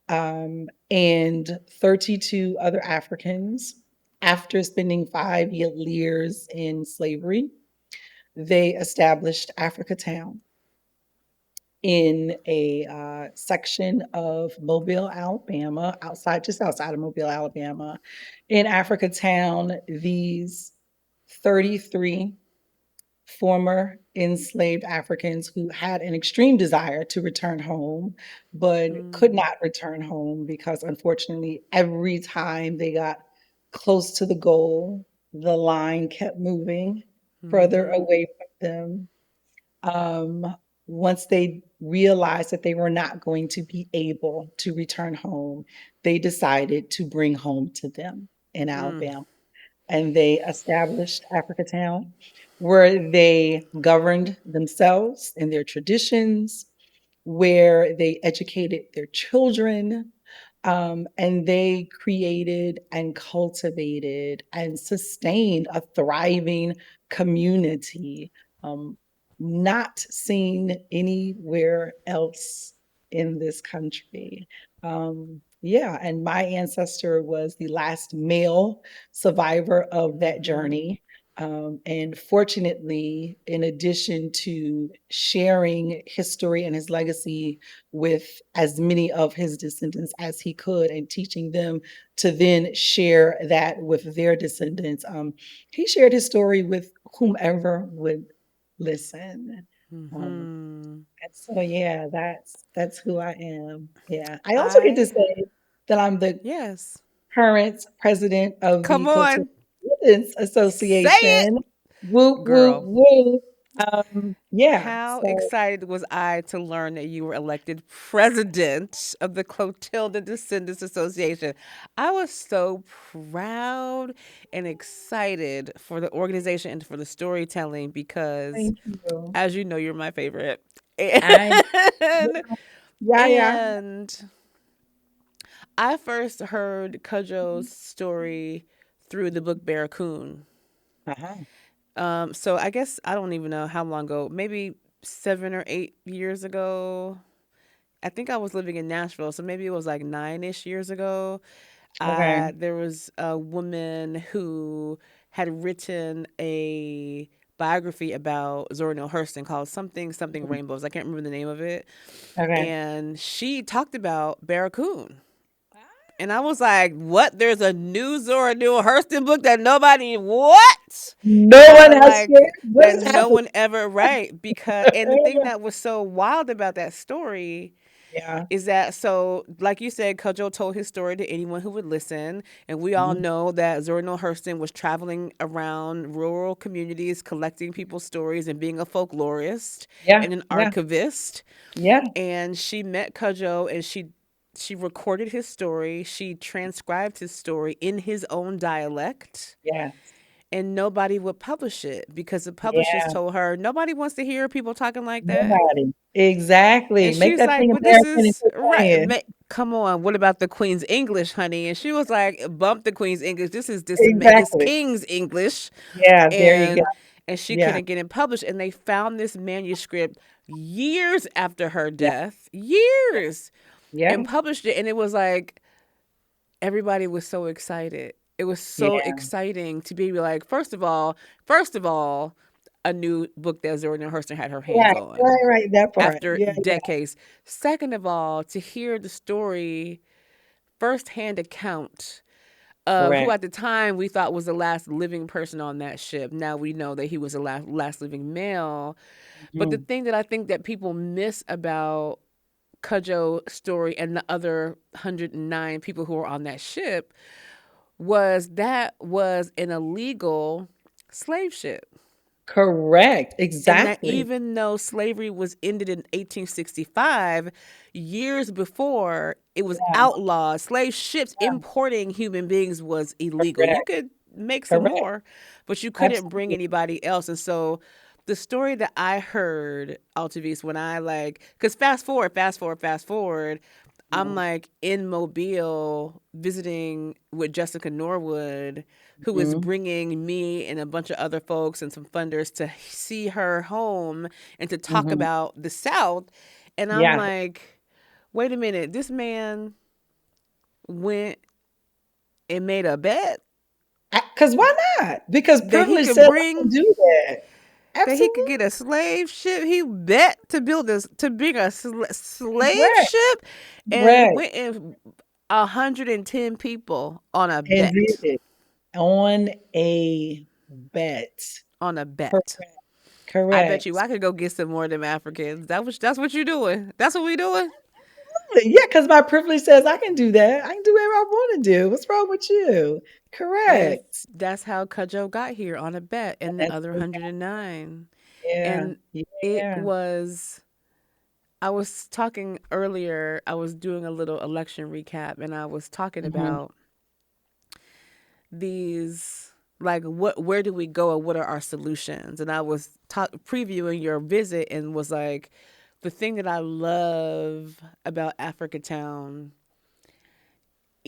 and 32 other Africans. After spending 5 years in slavery, they established Africa Town in a section of Mobile, Alabama, just outside of Mobile, Alabama. In Africa Town, these 33 former enslaved Africans who had an extreme desire to return home, but could Mm. not return home because unfortunately, every time they got close to the goal, the line kept moving further Mhm. away from them. Once they realized that they were not going to be able to return home, they decided to bring home to them in Mm. Alabama and they established Africa Town, where they governed themselves and their traditions, where they educated their children, and they created and cultivated and sustained a thriving community, um, not seen anywhere else in this country. Yeah, and my ancestor was the last male survivor of that Mhm. journey. And fortunately, in addition to sharing history and his legacy with as many of his descendants as he could and teaching them to then share that with their descendants, he shared his story with whomever would listen. Um, Mhm. and so, yeah, that's who I am. Yeah, I also get to I say that I'm the yes. current president of the Come Clotilda on. Students Say it, Association. Whoop, whoop, girl. whoop. Yeah, How so excited was I to learn that you were elected president of the Clotilda Descendants Association? I was so proud and excited for the organization and for the storytelling because, thank you. as you know, you're my favorite. I And, yeah, yeah. and I first heard Cudjo's story through the book Barracoon. Uh-huh. So I guess I don't even know how long ago, maybe 7 or 8 years ago. I think I was living in Nashville, so maybe it was like 9-ish years ago. Okay. There was a woman who had written a biography about Zora Neale Hurston called something something Mhm. rainbows. I can't remember the name of it, Okay. and she talked about Barracoon. And I was like, "What? There's a new Zora Neale Hurston book that nobody what?" No one has shared Like what that has no happened. one ever right because and the thing that was so wild about that story Yeah. is that so like you said, Cudjo told his story to anyone who would listen, and we all Mhm. know that Zora Neale Hurston was traveling around rural communities collecting people's stories and being a folklorist Yeah, and an yeah, archivist, yeah. and she met Cudjo and she she recorded his story, she transcribed his story in his own dialect, Yes. and nobody would publish it because the publishers Yeah. told her nobody wants to hear people talking like that. Nobody. Exactly. And Make she's that like, thing "But this American and is quit right. playing. Come on, what about the Queen's English, honey?" And she was like, "Bump the Queen's English. This is this Exactly. King's English." Yeah, there you go. and and she Yeah. couldn't get it published. And they found this manuscript years after her Yeah. death, Yeah. years, and Yeah. published it. And it was like everybody was so excited. It was so Yeah. exciting to be like, first of all, a new book that Zora Hurston had her hands Right, on right, right, that part. after Yeah, yeah. decades. Second of all, to hear the story, firsthand account of who Correct. at the time we thought was the last living person on that ship. Now we know that he was the last living male. But the Mhm. thing that I think that people miss about Cudjoe's story and the other 109 people who were on that ship was that was an illegal slave ship. Correct, And that exactly. even though slavery was ended in 1865, years before it was Yeah, outlawed, slave ships yeah. importing human beings was illegal. You Correct, could make some correct. more, but you couldn't bring Absolutely. anybody else. And so the story that I heard, Altavise, when I like, because fast forward, I'm Mhm, like in Mobile visiting with Jessica Norwood, who is mhm, bringing me and a bunch of other folks and some funders to see her home and to talk mhm. about the South. And I'm Yeah, like, wait a minute, this man went and made a bet 'cause why not? Because that he privilege could says I can bring do that. that he could Absolutely. get a slave ship. He bet to build this to bring a slave Correct, ship, and correct. went in 110 people on a And did bet. it on a bet. On a Correct, bet. I bet you correct. I could go get some more of them Africans. That's what you doing. That's what we doing. Yeah, because my privilege says I can do that. I can do whatever I wanna do. What's wrong with you? And Correct. that's how Cudjoe got here on a bet and the That's other so 109. yeah, And it yeah. was I was talking earlier, I was doing a little election recap and I was talking Mhm, about these like what where do we go and what are our solutions? And I was previewing your visit and was like the thing that I love about Africa Town,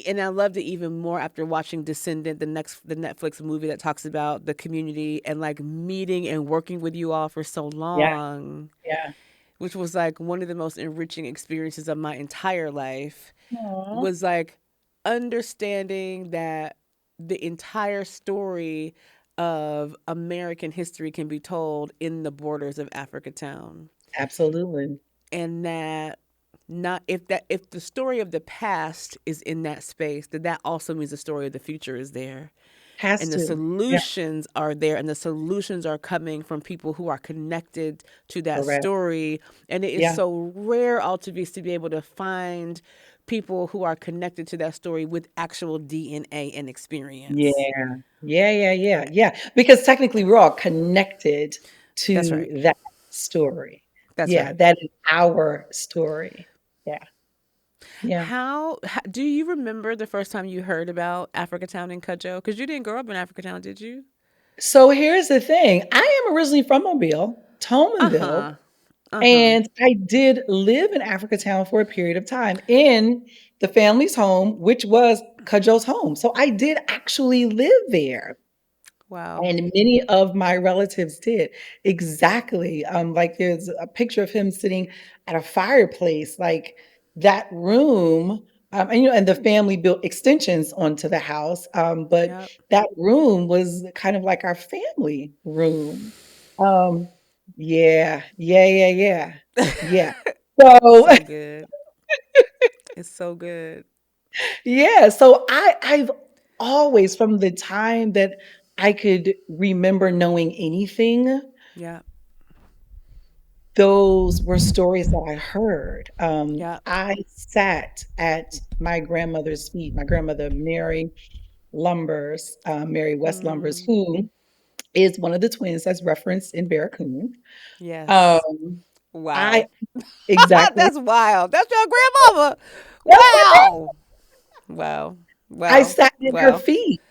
and I loved it even more after watching Descendant, the Netflix movie that talks about the community and like meeting and working with you all for so yeah, long, yeah. which was like one of the most enriching experiences of my entire life, Aw, was like understanding that the entire story of American history can be told in the borders of Africa Town. absolutely. And that not if that if the story of the past is in that space, then that also means the story of the future is there, Has and the to. Yeah, solutions are there, and the solutions are coming from people who are connected to that correct. story. And it is Yeah, so rare, Altavis, to be able to find people who are connected to that story with actual DNA and yeah. experience. Yeah, yeah, yeah, yeah. Because technically we're all connected That's right. to that story. That's Yeah, right. that is our story. Yeah, yeah. How do you remember the first time you heard about Africatown and Cudjoe? Because you didn't grow up in Africatown, did you? So here's the thing. I am originally from Mobile, Uh Tolmanville, huh. Uh huh. and I did live in Africatown for a period of time in the family's home, which was Cudjoe's home. So I did actually live there. Wow. And many of my relatives did. Exactly. Like there's a picture of him sitting at a fireplace, like that room. And and the family built extensions onto the house. But Yep. that room was kind of like our family room. Um, yeah, yeah, yeah, yeah, yeah. So So good. It's so good. yeah, so I've always from the time that I could remember knowing anything, Yep. those were stories that I heard. Yep. I sat at my grandmother's feet, my grandmother, Mary Lumbers, Mary West Lumbers, Mm, who is one of the twins that's referenced in Barracoon. yes. Um, Wow. I exactly. That's wild. That's your grandmama. Wow. Wow. I Wow. sat at her Wow. feet.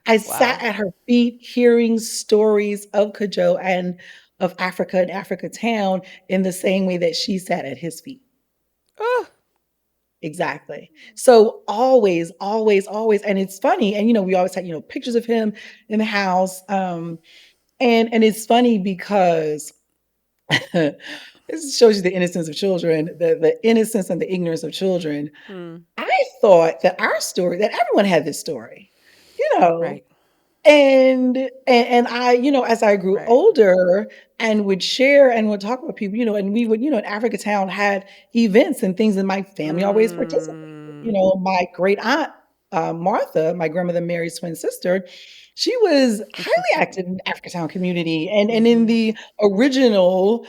I sat Wow. at her feet hearing stories of Kojo and of Africa and Africa Town in the same way that she sat at his feet. Oh. Exactly. So always, always, always, and it's funny, and we always had, pictures of him in the house. And it's funny because this shows you the innocence of children, the innocence and the ignorance of children. Hmm. I thought that our story, that everyone had this story, you know, Right. and I, as I grew Right. older and would share and would talk with people, and we would, in Africa Town had events and things, and my family always participated. Mm. My great aunt, Martha, my grandmother Mary's twin sister, she was highly active in the Africa Town community and in Mm-hmm. the original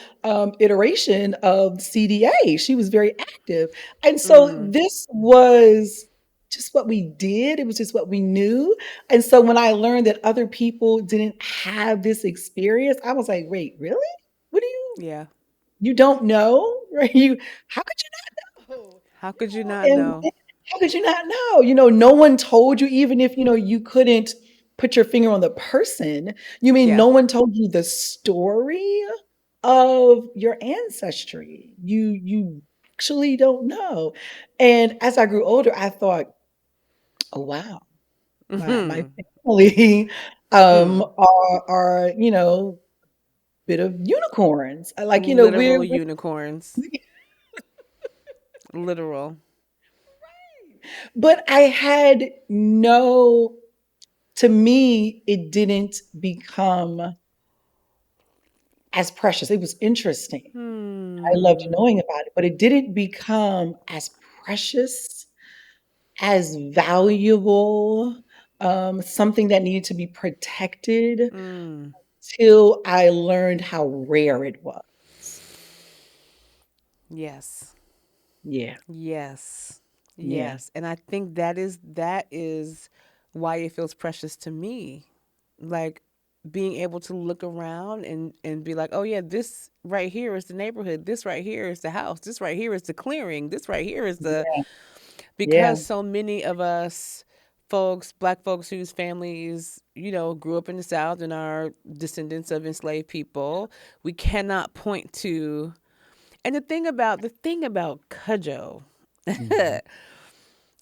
iteration of CDA. She was very active. And so Mm. this was just what we did. It was just what we knew. And so when I learned that other people didn't have this experience, I was like, wait, really? What do Yeah. you don't know? Right? How could you not know? How could you not And know? how could you not know? No one told you, even if you couldn't put your finger on the person. You mean Yeah. no one told you the story of your ancestry? You actually don't know. And as I grew older, I thought, oh wow, my Mm-hmm. family Hmm. are bit of unicorns. Like Literal unicorns. we Literal. but I had no to me it didn't become as precious. It was interesting. I loved Hmm. knowing about it, but it didn't become as precious, as valuable, something that needed to be protected Mm. till I learned how rare it was. Yes. Yeah, Yes. yeah, Yes. And I think that is why it feels precious to me. Like being able to look around and be like, "Oh yeah, this right here is the neighborhood. This right here is the house. This right here is the clearing. This right here is the." yeah, Because yeah, so many of us folks, black folks whose families, grew up in the South and are descendants of enslaved people, we cannot point to. And the thing about Cudjoe mhm.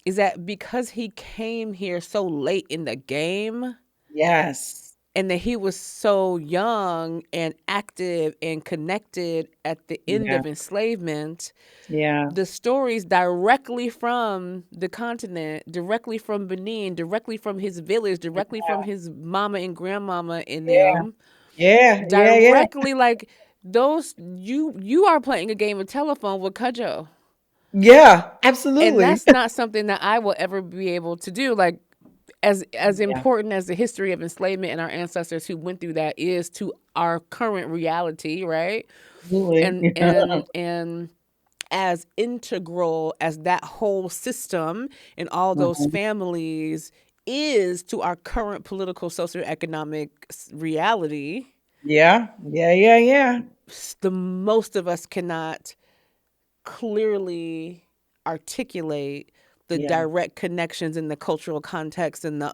is that because he came here so late in the game Yes, and that he was so young and active and connected at the end yeah, of enslavement, yeah, the stories directly from the continent, directly from Benin, directly from his village, directly from his mama and grandmama in yeah, them, yeah, yeah, yeah, directly like those you are playing a game of telephone with Cudjoe. yeah, And absolutely. that's not something that I will ever be able to do. Like as Yeah, important as the history of enslavement and our ancestors who went through that is to our current reality, right? absolutely. And Yeah. and and as integral as that whole system and all those Mhm. families is to our current political socioeconomic reality, Yeah, yeah, yeah, yeah, the most of us cannot clearly articulate the yeah, direct connections in the cultural context and the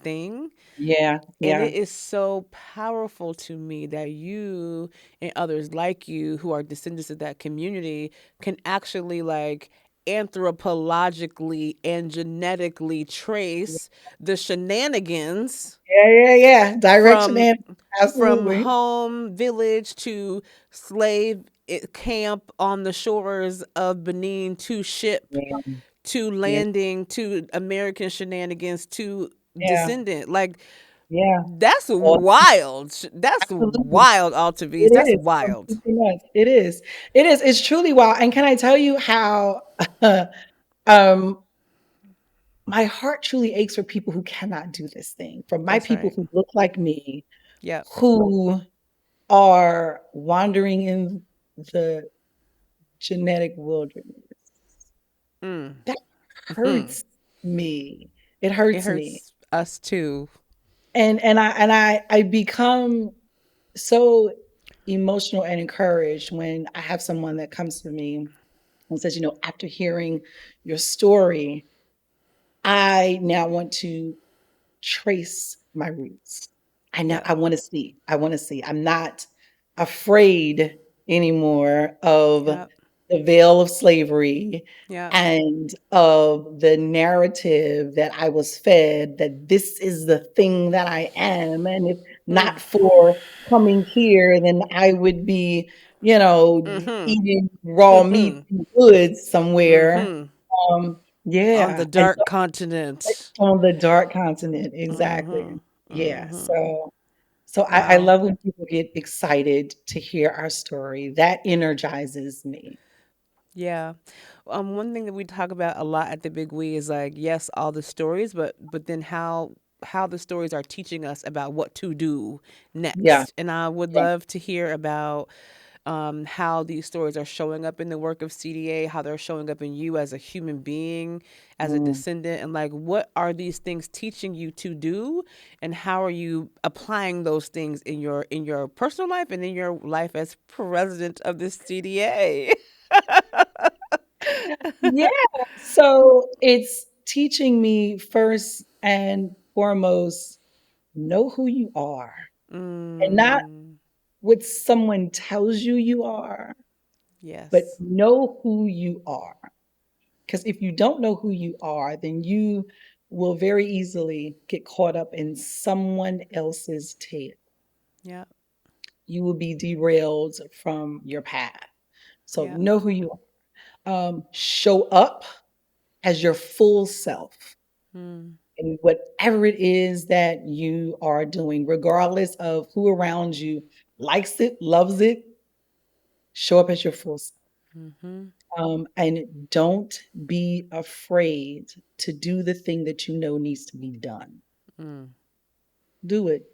thing. yeah, And yeah, it is so powerful to me that you and others like you who are descendants of that community can actually like anthropologically and genetically trace the shenanigans yeah, yeah, yeah. Direction from and absolutely. home village to slave camp on the shores of Benin to ship Yeah, to yeah, landing to American shenanigans to yeah, descendant. Like yeah. that's Well, wild. That's absolutely. wild, Altevese. It That's is wild. completely nuts. It is. It is. It's truly wild. And can I tell you how um my heart truly aches for people who cannot do this thing, for my That's people right. who look like me, Yep. who are wandering in the genetic wilderness. Mm. That Hmm. hurts me. It It hurts me. hurts us too. And I become so emotional and encouraged when I have someone that comes to me and says, after hearing your story, I now want to trace my roots. Yep. I want to see. I want to see. I'm not afraid anymore of Yep. the veil of slavery Yep. and of the narrative that I was fed that this is the thing that I am. And if Mm. not for coming here, then I would be, Mhm. eating raw meat Mhm. in the woods somewhere. Mhm. On the Yeah. And dark continent. on the dark continent, exactly. Mhm. Yeah, Mhm. so I Wow. love when people get excited to hear our story. That energizes me. Yeah. One thing that we talk about a lot at the Big We is like, yes, all the stories, but then how the stories are teaching us about what to do Yeah, next. And I would yeah. love to hear about how these stories are showing up in the work of CDA, how they're showing up in you as a human being, as a Mm. descendant, and like what are these things teaching you to do, and how are you applying those things in your personal life and in your life as president of the CDA. Yeah, so it's teaching me first and foremost, know who you are, and not Mm, what someone tells you you are, but yes. know who you are. Because if you don't know who you are, then you will very easily get caught up in someone else's tale. Yeah. You will be derailed from your path. So Yeah. know who you are. Show up as your full self Mm, in whatever it is that you are doing, regardless of who around you likes it, loves it. Show up as your full self. mm-hmm. And don't be afraid to do the thing that you know needs to be done. Mm. Do it.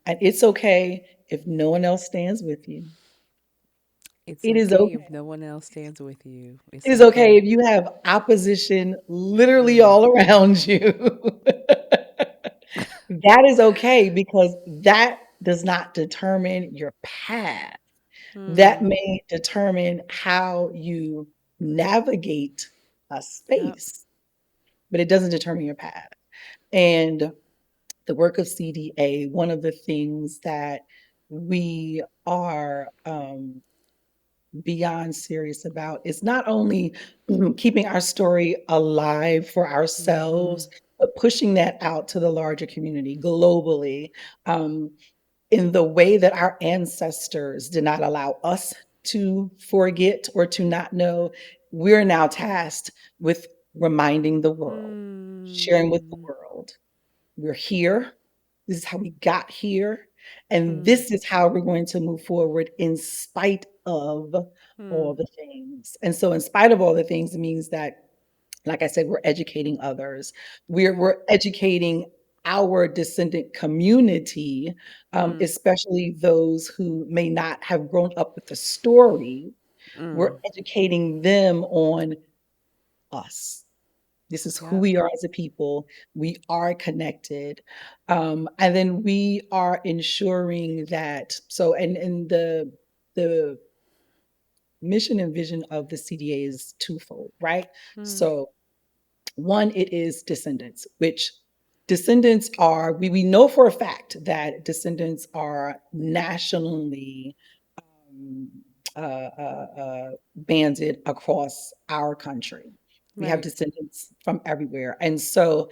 And it's okay if no one else stands with you. It's It is okay okay. if no one else stands with you. It It's is okay okay. if you have opposition literally Mm. all around you. That is okay because that does not determine your path. That Mm. may determine how you navigate a Yep. space, but it doesn't determine your path. And the work of CDA, one of the things that we are beyond serious about is not only keeping our story alive for Mm-hmm. ourselves, but pushing that out to the larger community globally um, in the way that our ancestors did not allow us to forget or to not know. We're now tasked with reminding the world, sharing with the Mm. world. We're here. This is how we got here. And Mm. this is how we're going to move forward in spite of all Mm. the things. And so, in spite of all the things, it means that, like I said, we're educating others. We're educating our descendant community, Mm. especially those who may not have grown up with the story. We're Mm. educating them on us. This is who Yep. we are as a people. We are connected. And then we are ensuring that and the mission and vision of the CDA is twofold, right? Mm. So one, it is descendants, which descendants are, we know for a fact that descendants are nationally um, banded across our country. We have Right. descendants from everywhere. And so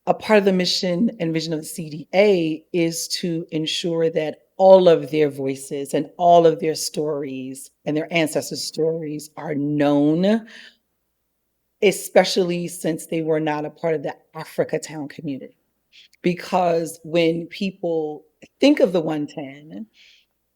a part of the mission and vision of the CDA is to ensure that all of their voices and all of their stories and their ancestors' stories are known, especially since they were not a part of the Africa Town community. Because when people think of the 110,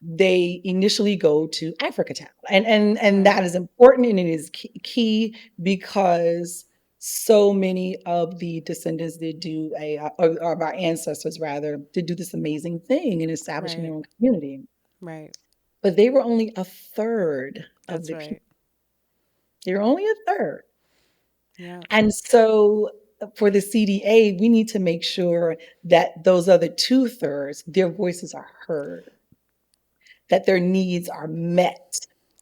they initially go to Africatown. And Right. that is important and it is key because so many of the descendants did do or of our ancestors rather, did do this amazing thing in establishing their Right. own community. Right. But they were only a third of That's the people. right. They were only a third. Yeah. And so for the CDA, we need to make sure that those other two thirds, their voices are heard. that their needs are met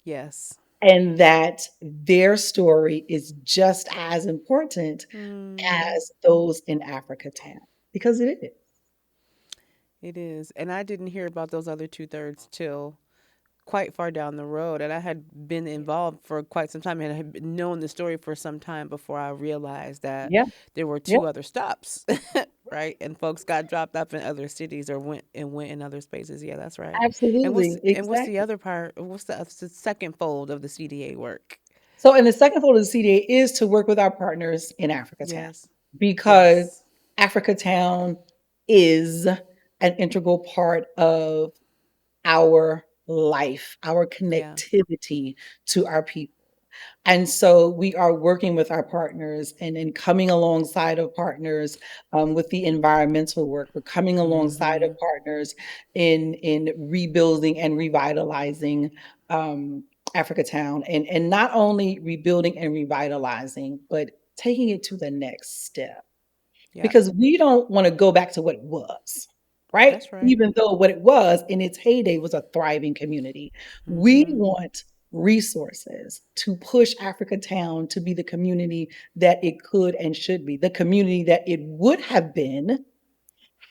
Yes. and that their story is just as important Mhm. as those in Africa town because it is. It is. And I didn't hear about those other two-thirds till quite far down the road. And I had been involved for quite some time and I had known the story for some time before I realized that Yeah, there were yeah, two other stops, right? And folks got dropped off in other cities or went in other spaces. Yeah, that's right. absolutely, And what's the exactly. other part? What's the second fold of the CDA work? So, and the second fold of the CDA is to work with our partners in Africa Town Yes. because Yes. Africa Town is an integral part of our life, our Yeah. connectivity to our people. And so we are working with our partners and coming alongside of partners with the environmental work. We're coming alongside of Mhm. partners in rebuilding and revitalizing Africa Town, and not only rebuilding and revitalizing, but taking it to the next step Yep. because we don't want to go back to what it was, right? That's right. Even though what it was in its heyday was a thriving community. We Mhm. want resources to push Africa Town to be the community that it could and should be, the community that it would have been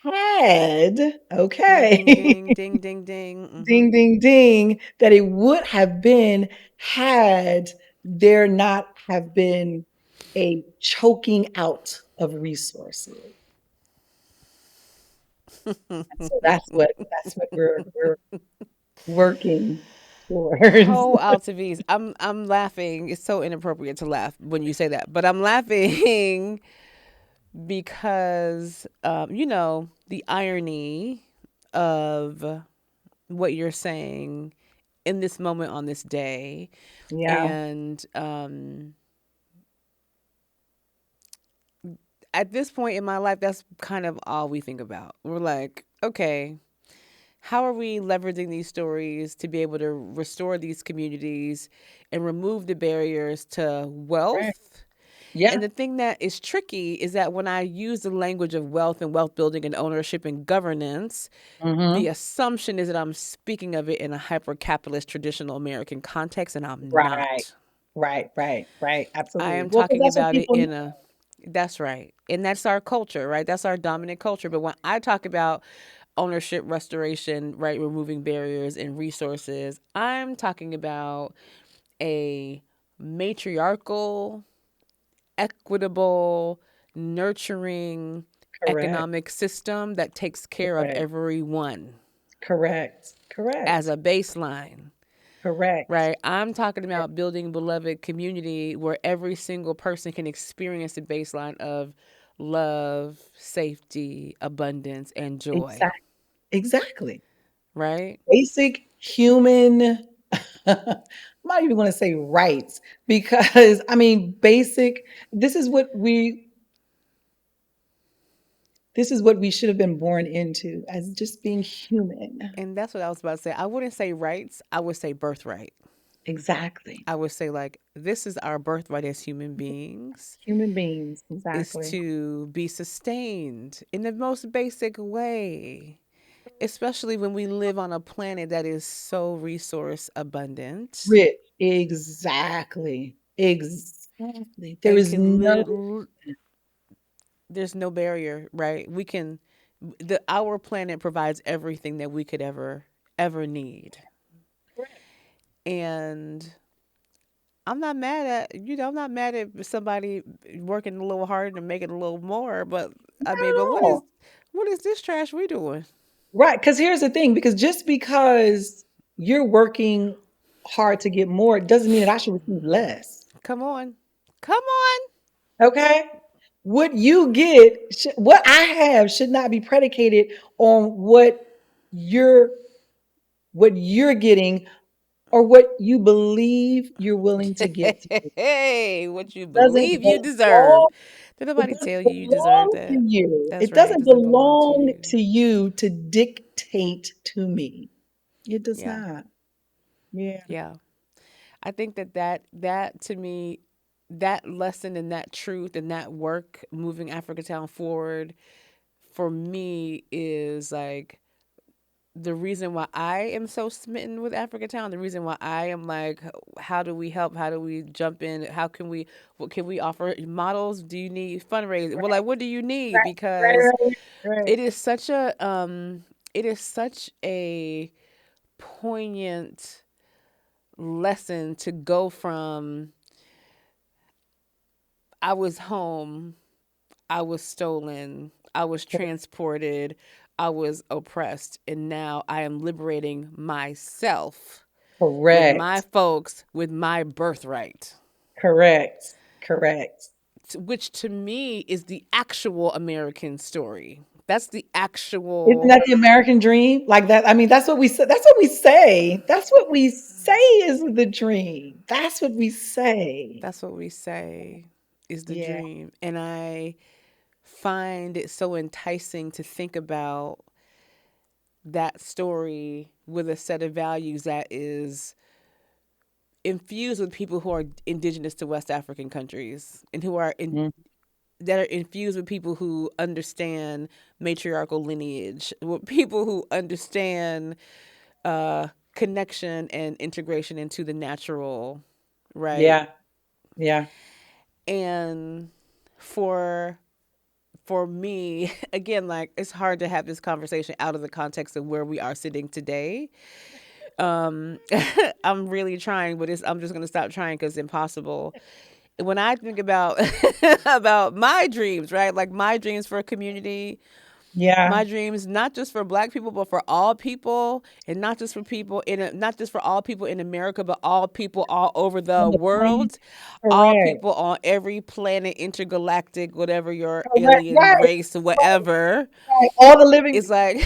had, Ding ding okay, ding ding ding ding. ding, Mhm. ding, ding, that it would have been had there not have been a choking out of resources. So that's what we're working towards. Oh, Altevese. I'm laughing. It's so inappropriate to laugh when you say that, but I'm laughing because the irony of what you're saying in this moment on this day, Yeah, and at this point in my life, that's kind of all we think about. We're like, okay, how are we leveraging these stories to be able to restore these communities and remove the barriers to right. wealth? And Yeah. the thing that is tricky is that when I use the language of wealth and wealth building and ownership and governance, the Mhm. assumption is that I'm speaking of it in a hyper capitalist traditional American context, and I'm Right. not. Right, right, right, I absolutely. am Well, 'cause talking that's what about it people in know. a that's right. And that's our culture, right? That's our dominant culture. But when I talk about ownership restoration, right, removing barriers and resources, I'm talking about a matriarchal, equitable, nurturing Correct, economic system that takes care of correct, everyone correct, as correct, a baseline. correct. Right. I'm talking Yeah, about building beloved community where every single person can experience the baseline of love, safety, abundance, and joy. exactly. Right. Basic human I'm not even gonna say rights because, I mean, basic this is what we this is what we should have been born into as just being human. And that's what I was about to say. I wouldn't say rights, I would say birthright. Exactly. I would say, like, this is our birthright as human beings, Human beings, is exactly. to be sustained in the most basic way, especially when we live on a planet that is so resource abundant Rich. Exactly. Exactly. There and is can no there's no barrier, right? We can the our planet provides everything that we could ever need. correct. And I'm not mad at I'm not mad at somebody working a little harder to make it a little more, but I Not mean, but at all. what is this trash we doing? Right, because here's the thing, because just because you're working hard to get more doesn't mean that I should receive less. Come on. Come on. Okay? What you get, what I have should not be predicated on you're what you're getting or what you believe you're willing to give to me. Hey, what you Doesn't believe you deserve. belong Did It nobody tell doesn't you you deserve belong to that? you. That's It right. It doesn't doesn't belong to belong you. to you to dictate to me. It does Yeah. not. Yeah. Yeah. I think that to me, that lesson and that truth and that work moving Africa Town forward for me is like the reason why I am so smitten with Africa Town, the reason why I am like, how do we help? How do we jump in? How can we, what can we offer? Models? Do you need fundraising? Well, like, what do you need? Right, right, Because right, right. it is such a, it is such a poignant lesson to go from I was home, I was stolen, I was transported, I was oppressed, and now I am liberating myself with my Correct. folks, with my birthright, Correct. Correct. which to me is the actual American story. That's the Isn't actual, that the American dream? Like that. I mean, that's what we say. That's what we say. That's what we say is the dream. That's what we say. that's what we say is the Yeah. dream. And I find it so enticing to think about that story with a set of values that is infused with people who are indigenous to West African countries and who are in Mm. that are infused with people who understand matriarchal lineage, with people who understand connection and integration into the natural, right? Yeah. Yeah. And for for me, again, like it's hard to have this conversation out of the context of where we are sitting today. Um, I'm really trying, but I'm just gonna stop trying because it's impossible. When I think about about my dreams, right? Like my dreams for a community, Yeah. my dreams not just for Black people, but for all people, and not just for not just for all people in America, but all people all over On the the planet. world, all Correct. people on every planet, intergalactic, whatever your Correct. alien Right. race, Right. whatever. Right. All the living It's beings. like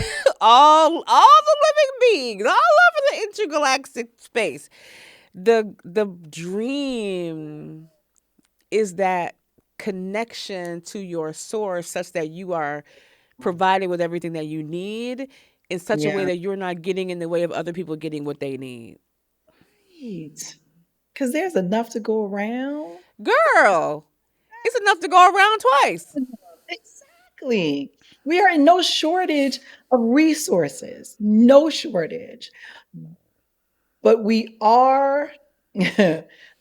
all the living beings all over the intergalactic space. The dream is that connection to your source such that you are provided with everything that you need in such a way Yeah. that you're not getting in the way of other people getting what they need. Right. Because there's enough to go around. Girl, it's enough to go around twice. Exactly. We are in no shortage of resources, no shortage. But we are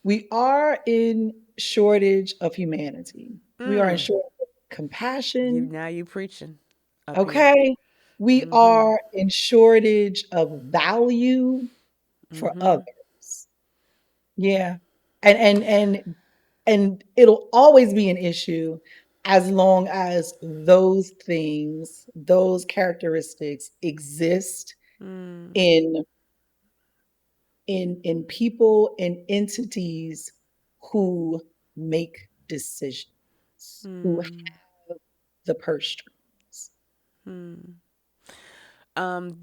we are in shortage of humanity. We are in Mm. shortage of compassion, Now you preaching up here. okay? We Mm-hmm. are in shortage of value for Mm-hmm. others. Yeah. And it'll always be an issue as long as those things, those characteristics exist Mm. in in people and entities who make decisions, who have Mm. the purse strings. Mm.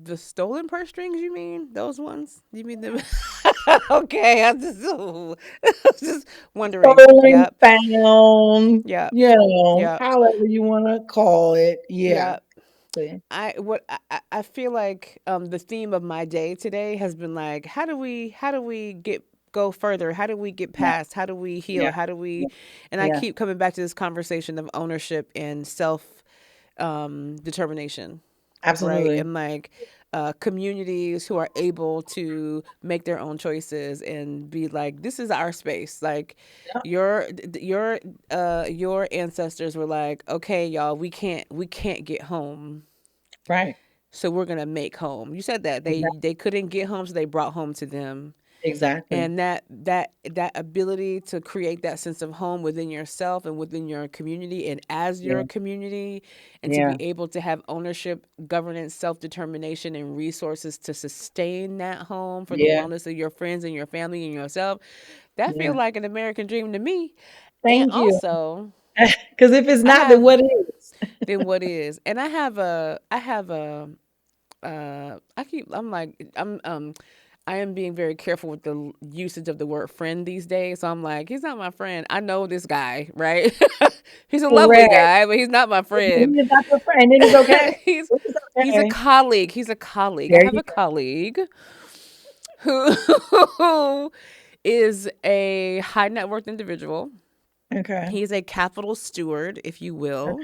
The stolen purse strings, you mean? Those ones? You mean them? Okay, I just, I was just wondering. Stolen, Yep, found, yep, yep, however you want to call it. Yeah. yep. See? I feel like the theme of my day today has been like, how do we get go further? How do we get Yeah. past? How do we heal? Yeah. How do Yeah. we? And I Yeah. keep coming back to this conversation of ownership and self determination, right? Absolutely. And like communities who are able to make their own choices and be like, this is our space. Like Yeah. your ancestors were like, okay, y'all, we can't get home, Right. so we're gonna make home. You said that Exactly. they couldn't get home, so they brought home to them. Exactly. And that ability to create that sense of home within yourself and within your community and as Yeah. your community, and to be Yeah. able to have ownership, governance, self-determination, and resources to sustain that home for the Yeah. wellness of your friends and your family and yourself, that feels Yeah. like an American dream to me. And Thank you. also, Because if it's I not, then have what is? then what is, and I have a I'm like I am being very careful with the usage of the word friend these days. So I'm like, he's not my friend. I know this guy, right? He's a lovely Correct. guy, but he's not my And then friend. he's not your friend, then it's okay. It's He's a okay. colleague. He's a colleague. I There have you a colleague who is a high net worth individual. go. Okay. He's a capital steward, if you will,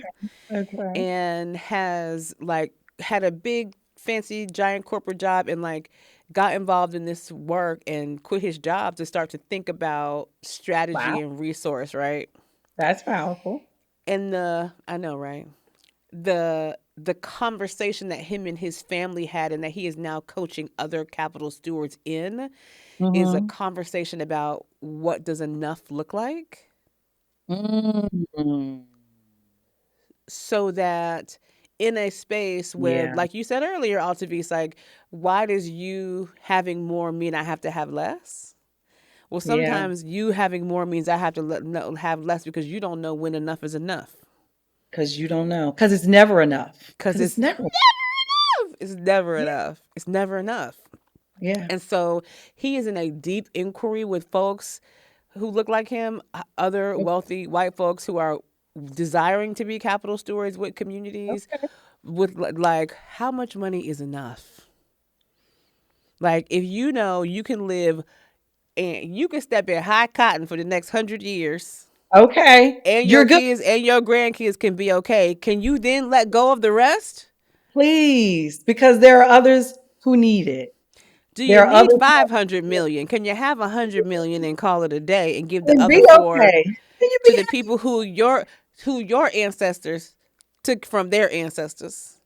Okay. Okay. and has like had a big fancy giant corporate job and like got involved in this work and quit his job to start to think about strategy Wow, and resource, right? that's powerful. And the I know, right? The conversation that him and his family had and that he is now coaching other capital stewards in is a Mhm. conversation about what does enough look like, Mm. so that in a space where, Yeah, like you said earlier, Altavise, like, why does you having more mean I have to have less? Well, yeah, sometimes you having more means I have to have less because you don't know when enough is enough. because you don't know, because it's never enough. Because Because it's it's never. enough. It's never Yeah, enough. It's never enough. yeah. And so he is in a deep inquiry with folks who look like him, other wealthy white folks who are desiring to be capital stewards with communities, Okay, with like, how much money is enough? Like, if you know you can live and you can step in high cotton for the next 100 years, okay. and You're your good. kids and your grandkids can be okay, can you then let go of the rest? Please, because there are others who need it. Do you There are need others 500 million? Can you have 100 million and call it a day and give the and other be four okay. Can you to be the people who your ancestors took from their ancestors,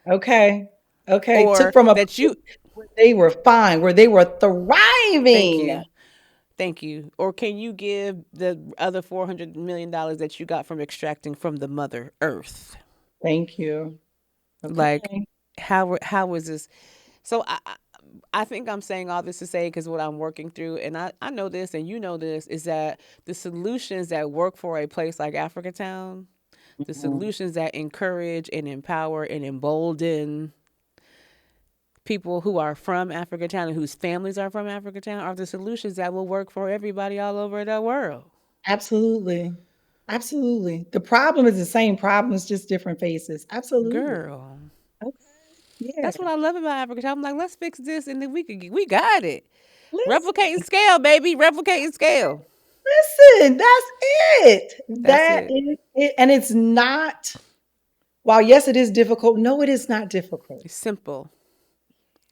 okay? Okay. Took or from a that you, place where they were fine, where they were thank thriving. you, thank you, or can you give the other $400 million that you got from extracting from the mother earth? Thank you. Like, Okay. how is this? So I think I'm saying all this to say, because what I'm working through, and I know this and you know this, is that the solutions that work for a place like Africatown, the Mhm. solutions that encourage and empower and embolden people who are from Africatown and whose families are from Africatown are the solutions that will work for everybody all over the world. Absolutely. Absolutely. The problem is the same problem, it's just different faces. Absolutely. Girl, Okay. Yeah. that's what I love about Africatown. I'm like, let's fix this and then we got it. Replicating Listen, scale, baby. Replicating scale. listen, that's it. That's That it. is it. And it's not, while yes, it is difficult. No, it is not difficult. It's simple.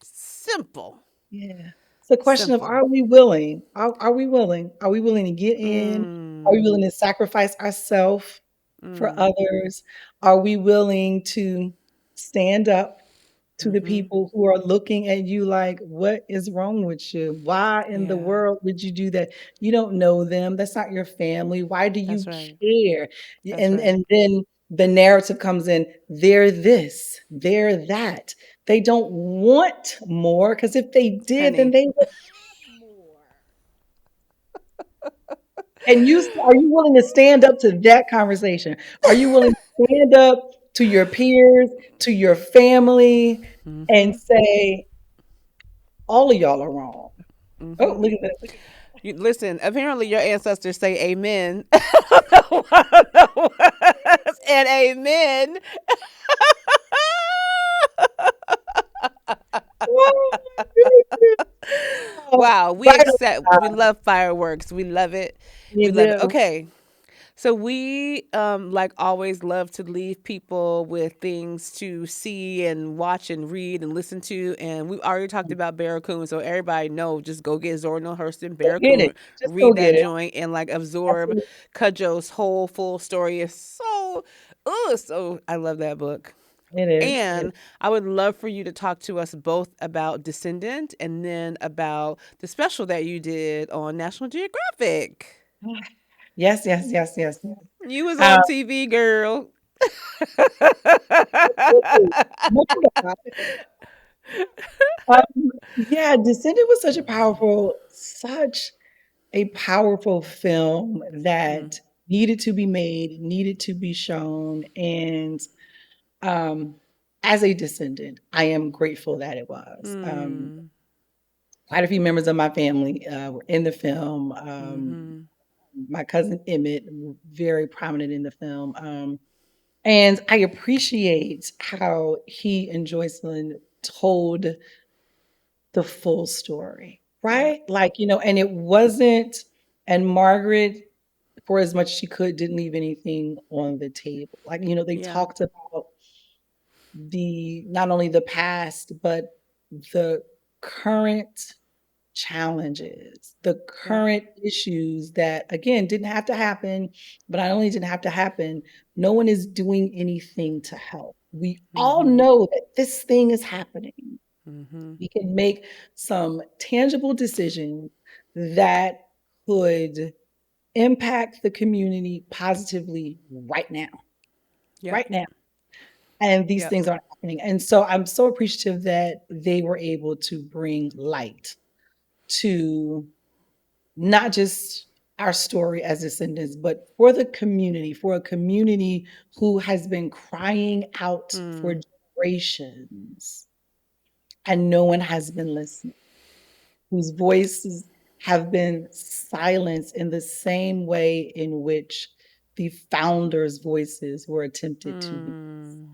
Simple. Yeah. It's a question of, Simple. are we willing? Are we willing? Are we willing to get in? Are we willing Mm. to sacrifice ourselves for Mm. others? Are we willing to stand up to the Mm-hmm. people who are looking at you like, what is wrong with you? Why in the Yeah, world would you do that? You don't know them. That's not your family. Why do you that's right. care? That's right. And then the narrative comes in, they're this, they're that. They don't want more because if they did, then Honey, they would have more. And are you willing to stand up to that conversation? Are you willing to stand up to your peers, to your family, and mm-hmm. say, all of y'all are wrong? Oh, Mm-hmm. look at that. Look at You, listen, apparently your ancestors say amen. I don't know and amen. that. Oh my goodness. Oh, Wow, right on we time. love fireworks. We love it. We You love it. do. Okay. So we like always love to leave people with things to see and watch and read and listen to. And we already talked about Barracoon, so everybody know just go get Zora Hurston Go get Barracoon, it. Just go read get that it. joint and like absorb Absolutely. Cudjoe's whole full story. Is so so I love that book. It is. And I would love for you to talk to us both about Descendant and then about the special that you did on National Geographic. Yes, yes, yes, yes, yes. You was Um, on TV, girl. absolutely. Yeah, Descendant was such a powerful film Mm, that needed to be made, needed to be shown, and um, as a descendant, I am grateful that it was. mm, Quite a few members of my family were in the film. mm-hmm. My cousin Emmett, very prominent in the film. And I appreciate how he and Joycelyn told the full story, Yeah, right? Like, and it wasn't, and Margaret, for as much as she could, didn't leave anything on the table. Like, they yeah, talked about the not only the past, but the current challenges, the Yep. current issues that, again, didn't have to happen, but not only didn't have to happen, no one is doing anything to help. We all Mhm. know that this thing is happening. Mhm. We can make some tangible decisions that could impact the community positively right now, Yep. right now. And these Yep. things aren't happening. And so I'm so appreciative that they were able to bring light to not just our story as descendants, but for the community, for a community who has been crying out for Mm. generations and no one has been listening, whose voices have been silenced in the same way in which the founders' voices were attempted to be. Mm.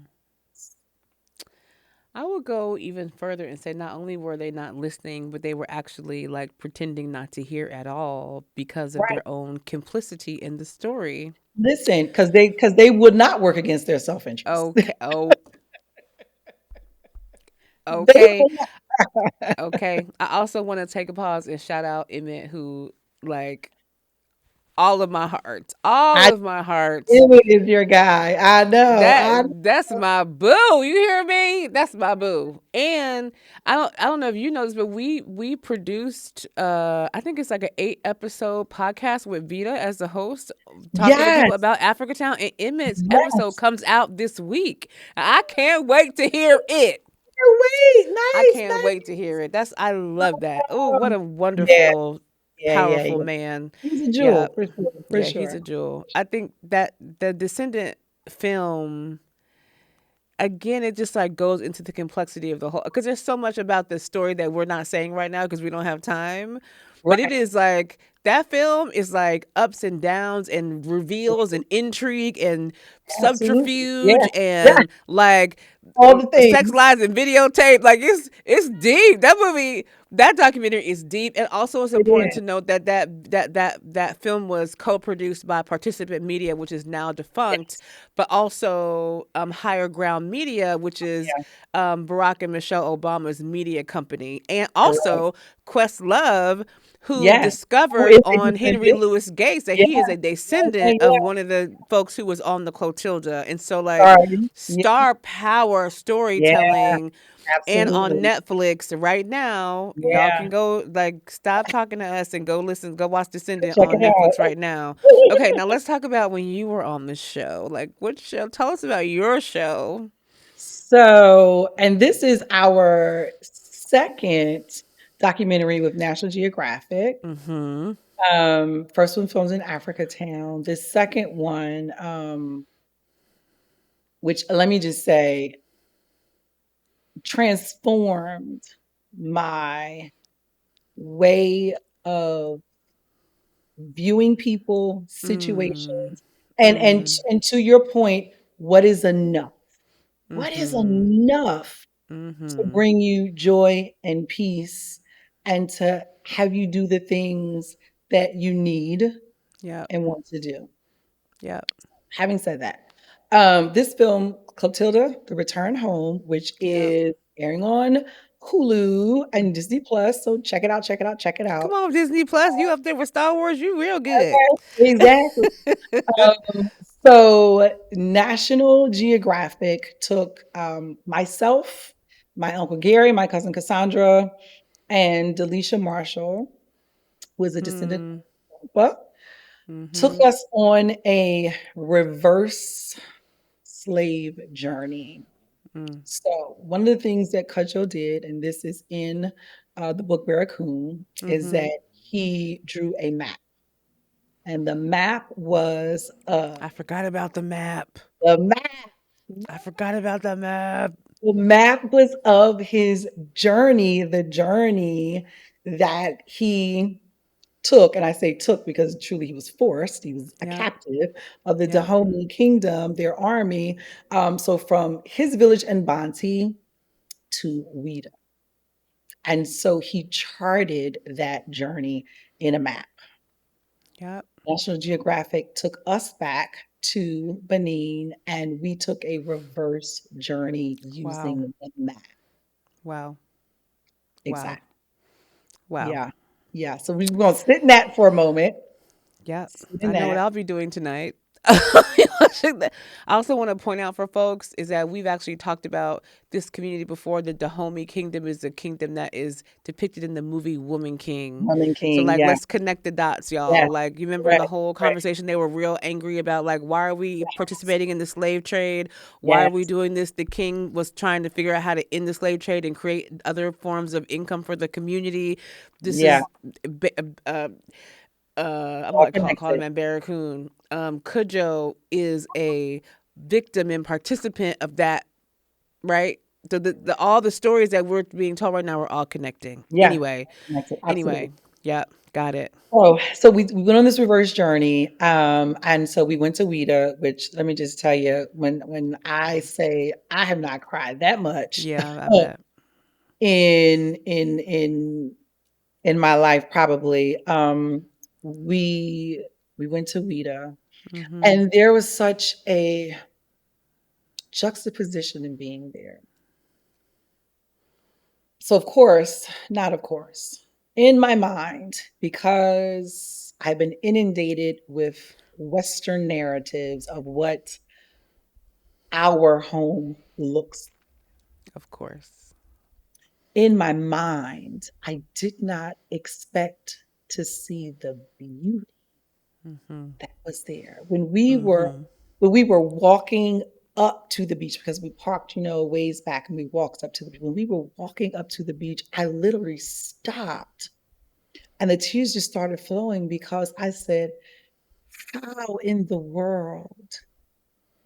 I would go even further and say not only were they not listening, but they were actually like pretending not to hear at all because of Right. their own complicity in the story. Listen, because they would not work against their self-interest. Okay. Oh, They okay. will not. Okay. I also want to take a pause and shout out Emmett, who, like, all I of my heart. It is your guy. I know. That I that's my boo. You hear me? That's my boo. And I don't know if you know this, but we produced I think it's like an 8 episode podcast with Vita as the host, talking to people Yes, about Africa Town. And Emmett's episode yes. comes out this week. I can't wait to hear it. Wait, I nice, can't wait to nice. hear it. I love that. Oh, what a Yeah, wonderful, yeah, yeah, powerful yeah. man. He's a Yeah. jewel for sure, for Yeah, he's sure. a jewel. I think that the Descendant film, again, it just like goes into the complexity of the whole, because there's so much about the story that we're not saying right now because we don't have time. But it Right. is like that film is like ups and downs and reveals and intrigue and Absolutely. Yeah. subterfuge Yeah. and like All the sex things. lies and videotape. Like it's deep. That movie, that documentary is deep. And also it's It important is. to note that that film was co-produced by Participant Media, which is now defunct, Yes. but also Higher Ground Media, which is Yeah. Barack and Michelle Obama's media company, and Correct. also Questlove, who Yes. Who discovered is a on Henry descendant? Louis Gates that Yeah. he is a Yeah. Yeah. descendant of Yeah. one of the folks who was on the Clotilda. And so, like, Sorry. Yeah. star power Yeah. storytelling. And on Absolutely. Netflix right now, y'all Yeah. can go, like, stop talking to us and go watch Descendant Check on it out. Netflix right now. Okay, now let's talk about when you were on the show. Like, what show? Tell us about your show. So, and this is our second documentary with National Geographic. Mm-hmm. First one filmed in Africa Town. The second one, which let me just say, transformed my way of viewing people, Mm. situations, and and Mm. and to your point, what is enough? What is Mm-hmm. enough to Mm-hmm. bring you joy and peace and to have you do the things that you need Yep. and want to do. Yep. Having said that, this film, Clotilda, The Return Home, which Yep. is airing on Hulu and Disney Plus. So check it out, check it out, check it Come out. on, Disney Plus. You up there with Star Wars? You real good. Okay, exactly. So National Geographic took myself, my uncle Gary, my cousin Cassandra, and Delisha Marshall, who is a descendant Hmm. of Opa, took Mm-hmm. us on a reverse slave journey. Mm. So one of the things that Cudjoe did, and this is in the book Barracoon, is Mm-hmm. that he drew a map. And the map was I forgot about the map. the map. I forgot about the map. The map was of his journey, the journey that he took, and I say took because truly he was forced. He was a Yep. captive of the Yep. Dahomey kingdom, their army. So from his village in Banti to Ouida. And so he charted that journey in a map. Yep. National Geographic took us back to Benin and we took a reverse journey Wow. using the map. Wow. Wow. Exactly. Wow. Yeah. Yeah. So we're going to sit in that for a moment. Yep. Sit in I know what that. I'll be doing tonight. I also want to point out for folks is that we've actually talked about this community before. The Dahomey Kingdom is the kingdom that is depicted in the movie Woman King. Woman So King. like Yeah. let's connect the dots, Yeah. y'all. Like you remember in Right. the whole Right. conversation they were real angry about like why are we Yes. participating in the slave trade? Why are we Yes. doing this? The king was trying to figure out how to end the slave trade and create other forms of income for the community. This Yeah. is I'm All gonna call connected. him a Barracoon. Cujo is a victim and participant of that, right? So all the stories that we're being told right now are all connecting. Yeah. Anyway, Connected. Absolutely. anyway, yeah, got it. Oh, so we went on this reverse journey, and so we went to Ouida, which let me just tell you, when I say I have not cried that much Yeah, I bet. in in in in my life, probably. We we went to Ouida, Mm-hmm. and there was such a juxtaposition in being there. So, of course, not of course, in my mind, because I've been inundated with Western narratives of what our home looks. Of course. In my mind, I did not expect to see the beauty Mm-hmm. that was there. Mm-hmm. When we were walking up to the beach, because we parked, a ways back and we walked up to the beach. When we were walking up to the beach, I literally stopped and the tears just started flowing because I said, how in the world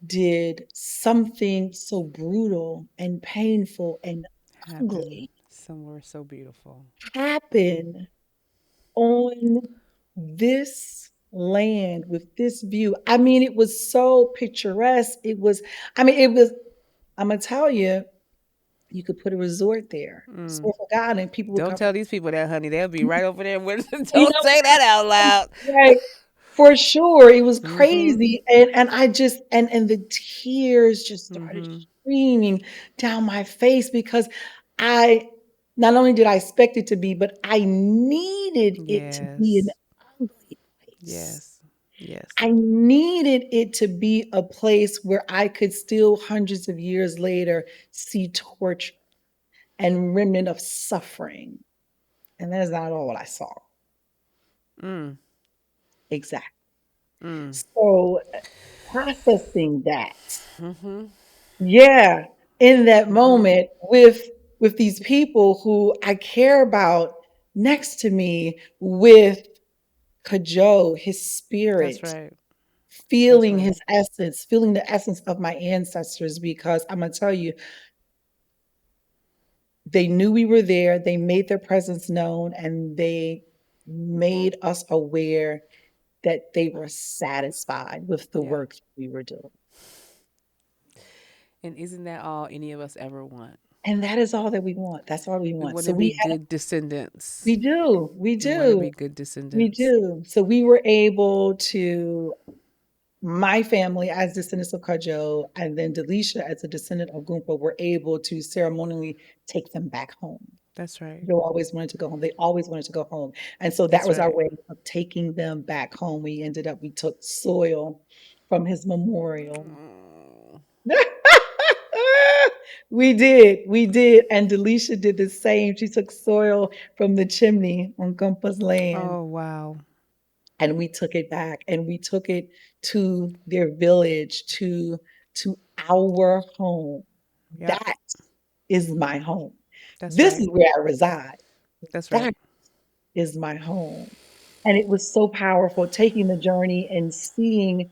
did something so brutal and painful and Happen ugly somewhere so beautiful. happen on this land with this view? I mean, it was so picturesque. I'm going to tell you, you could put a resort there. Mm. So for God, and people would Don't come. tell these people that, honey. They'll be right over there with. You Don't say that out loud. know, right? For sure. It was Mm-hmm. crazy. And I just and the tears just started Mm-hmm. streaming down my face because I not only did I expect it to be, but I needed it to be an Yes. ugly place. Yes. Yes. I needed it to be a place where I could still hundreds of years later see torture and remnant of suffering. And that is not all what I saw. Mm. Exactly. Mm. So processing that. Mm-hmm. Yeah, in that Mm-hmm. moment with these people who I care about next to me with Kajo, his That's spirit, right. That's feeling right. his essence, feeling the essence of my ancestors, because I'm gonna tell you, they knew we were there, they made their presence known, and they made us aware that they were satisfied with the Yeah. work we were doing. And isn't that all any of us ever want? And that is all that we want. That's all we We want. want So to be good descendants. we do, we We want to do, be good we descendants. do. So we were able to, my family as descendants of Kajo, and then Delisha as a descendant of Gumpa, were able to ceremonially take them back home. That's right. They always wanted to go home. They always wanted to go home. And so that That's was our right. way of taking them back home. We took soil from his memorial. Mm. We did. And Delisha did the same. She took soil from the chimney on Gumpa's land Oh, wow. and we took it back and we took it to their village, to our home. Yep. That is my home. That's This right. is where I reside. That's right. That is my home. And it was so powerful taking the journey and seeing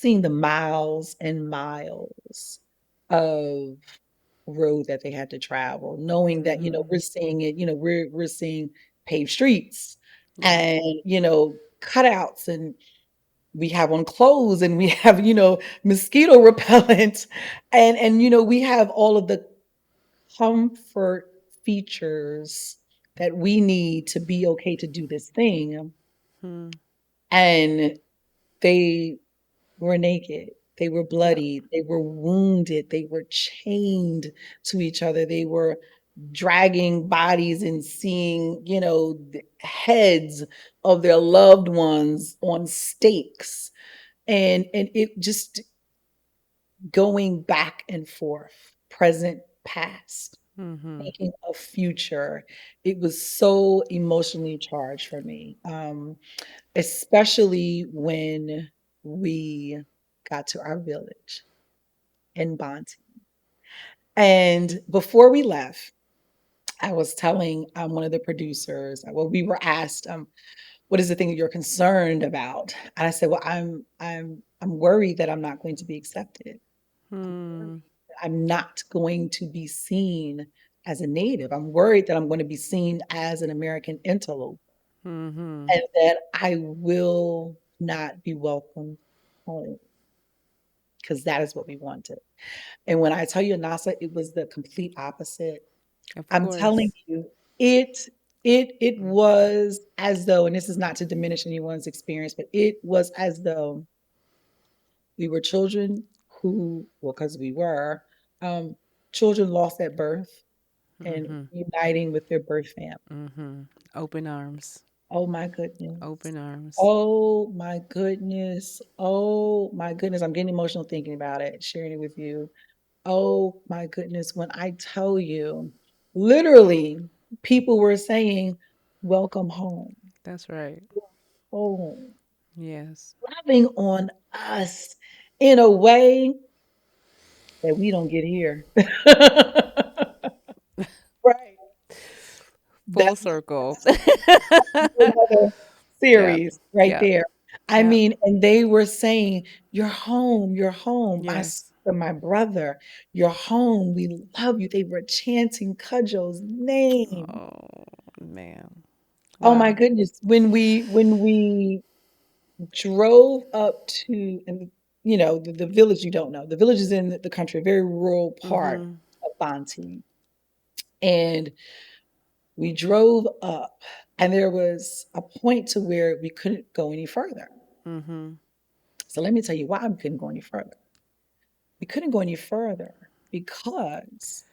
the miles and miles of road that they had to travel, knowing that, Mm-hmm. we're seeing it, we're seeing paved streets Yeah. and, cutouts, and we have on clothes and we have, mosquito repellent and we have all of the comfort features that we need to be okay to do this thing. Hmm. And They were naked. They were Yep. bloody. They were wounded. They were chained to each other. They were dragging bodies and seeing, the heads of their loved ones on stakes. And it just going back and forth, present, past, Mhm. thinking of future. It was so emotionally charged for me, especially when we got to our village in Bonte. And before we left, I was telling one of the producers, well, we were asked, what is the thing that you're concerned about? And I said, well, I'm worried that I'm not going to be accepted. I'm worried Hmm. that I'm not going to be seen as a native. I'm worried that I'm going to be seen as an American interloper Mhm. and that I will not be welcomed home because that is what we wanted. And when I tell you Anasa, it was the complete opposite. Of I'm telling course. you, it it was as though, and this is not to diminish anyone's experience, but it was as though we were children who, well, because we were, um, children lost at birth and Mhm. uniting with their birth family. Mhm. Open arms. Oh my goodness. Open arms. Oh my goodness. Oh my goodness. I'm getting emotional thinking about it, sharing it with you. Oh my goodness. When I tell you, literally, people were saying, welcome home, That's right. home, Yes. loving on us in a way that we don't get here. Right. Full That's circle. another Yep. series right Yep. there. I Yep. mean, and they were saying, "You're home, you're home." My Yes. sister, my brother, "You're home. We love you." They were chanting Cudjo's name. Oh man. Oh my Wow. goodness. When we drove up to, and the village, you don't know. The village is in the country, a very rural part Mhm. of Bonte. And we drove up, and there was a point to where we couldn't go any further. Mhm. So let me tell you why we couldn't go any further. We couldn't go any further because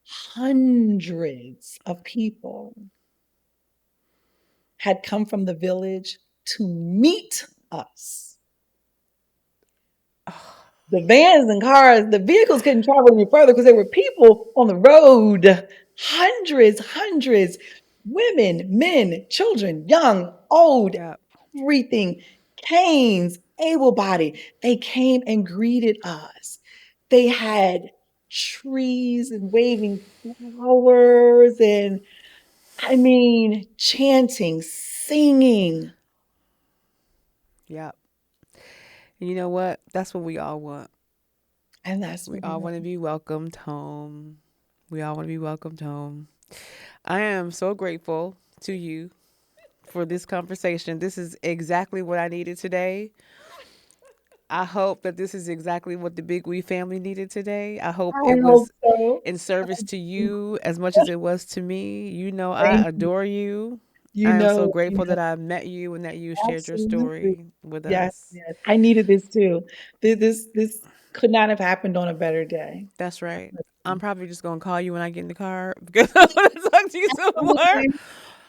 hundreds of people had come from the village to meet us. Oh, The vans and cars, the vehicles couldn't travel any further because there were people on the road. Hundreds, hundreds, women, men, children, young, old, yep. everything, canes, able bodied. They came and greeted us. They had trees and waving flowers, and I mean, chanting, singing. Yep. And you know what? That's what we all want. And that's We what we all want. want to be welcomed home. We all want to be welcomed home. I am so grateful to you for this conversation. This is exactly what I needed today. I hope that this is exactly what the Big We family needed today. I hope I it hope was so. in service to you as much as it was to me. You know, I Thank you. adore you. You I am so know, you grateful know, that I met you and that you shared your absolutely. story with Yes, us. yes. I needed this too. This could not have happened on a better day. That's right. I'm probably just gonna call you when I get in the car because I want to talk to you some more. Absolutely.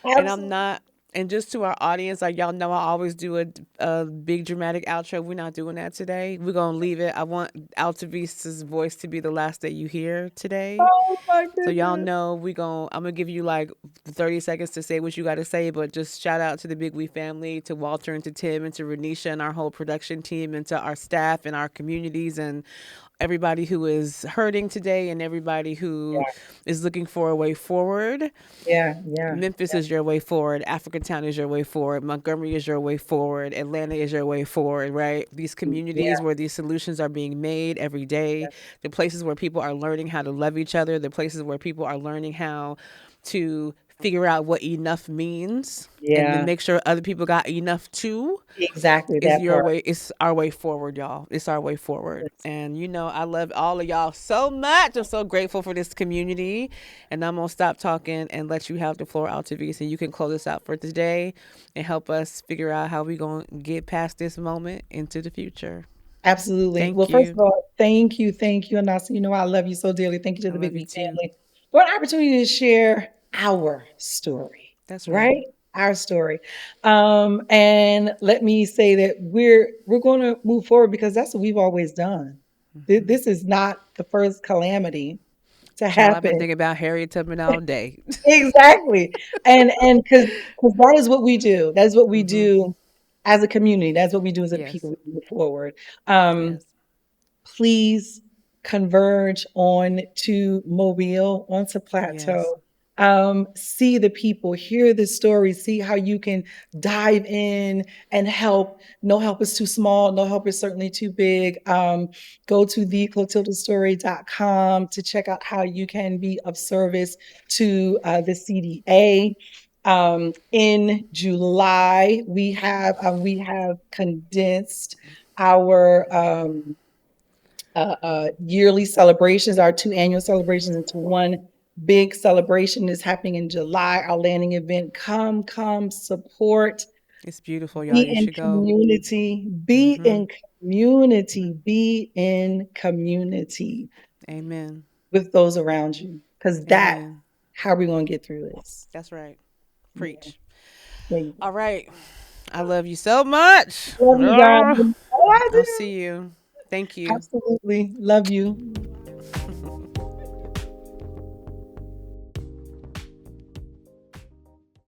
And I'm Absolutely. not. And just to our audience, like y'all know, I always do a big dramatic outro. We're not doing that today. We're gonna leave it. I want Altevese's voice to be the last that you hear today. Oh my So y'all goodness. know I'm gonna give you like 30 seconds to say what you got to say, but just shout out to the Big We family, to Walter and to Tim and to Renisha and our whole production team and to our staff and our communities and everybody who is hurting today and everybody who Yeah, is looking for a way forward. yeah, yeah, Memphis yeah, is your way forward. Africantown is your way forward. Montgomery is your way forward. Atlanta is your way forward, right? These communities yeah, where these solutions are being made every day, the places where people are learning how to love each other, the places where people are learning how to figure out what enough means and then Yeah, make sure other people got enough too exactly is that your part. way. It's our way forward, y'all. It's our way forward. And I love all of y'all so much. I'm so grateful for this community. And I'm gonna stop talking and let you have the floor, Altevese, and you can close us out for today and help us figure out how we gonna get past this moment into the future. Absolutely. Well, Thank first of you. all, thank you, Anasa. You know I love you so dearly. Thank you to I the Big love you B too. family for an opportunity to share our story, That's right. right? Our story. And let me say that we're going to move forward because that's what we've always done. Hmm. This is not the first calamity to Child, I've been happen. thinking about Harriet Tubman all day. Exactly. And because that is what we do. That's what we Hmm. do as a community. That's what we do as a Yes. people. We move forward. Um, Yes. please converge on to Mobile, onto Yes. Plateau. See the people, hear the stories, see how you can dive in and help. No help is too small, no help is certainly too big. Go to theclotildastory.com to check out how you can be of service to the CDA. In July, we have condensed our yearly celebrations, our two annual celebrations into one big celebration is happening in July. Our landing event, come, support, It's beautiful, y'all. be You in should go. community, be Hmm. in community, be in community Amen. with those around you. Because that Amen. how we're going to get through this. That's right. Yeah, Preach. there you All go. right. I love you so much. Love you guys. Oh, I I'll do. see you. Thank you. Absolutely. Love you.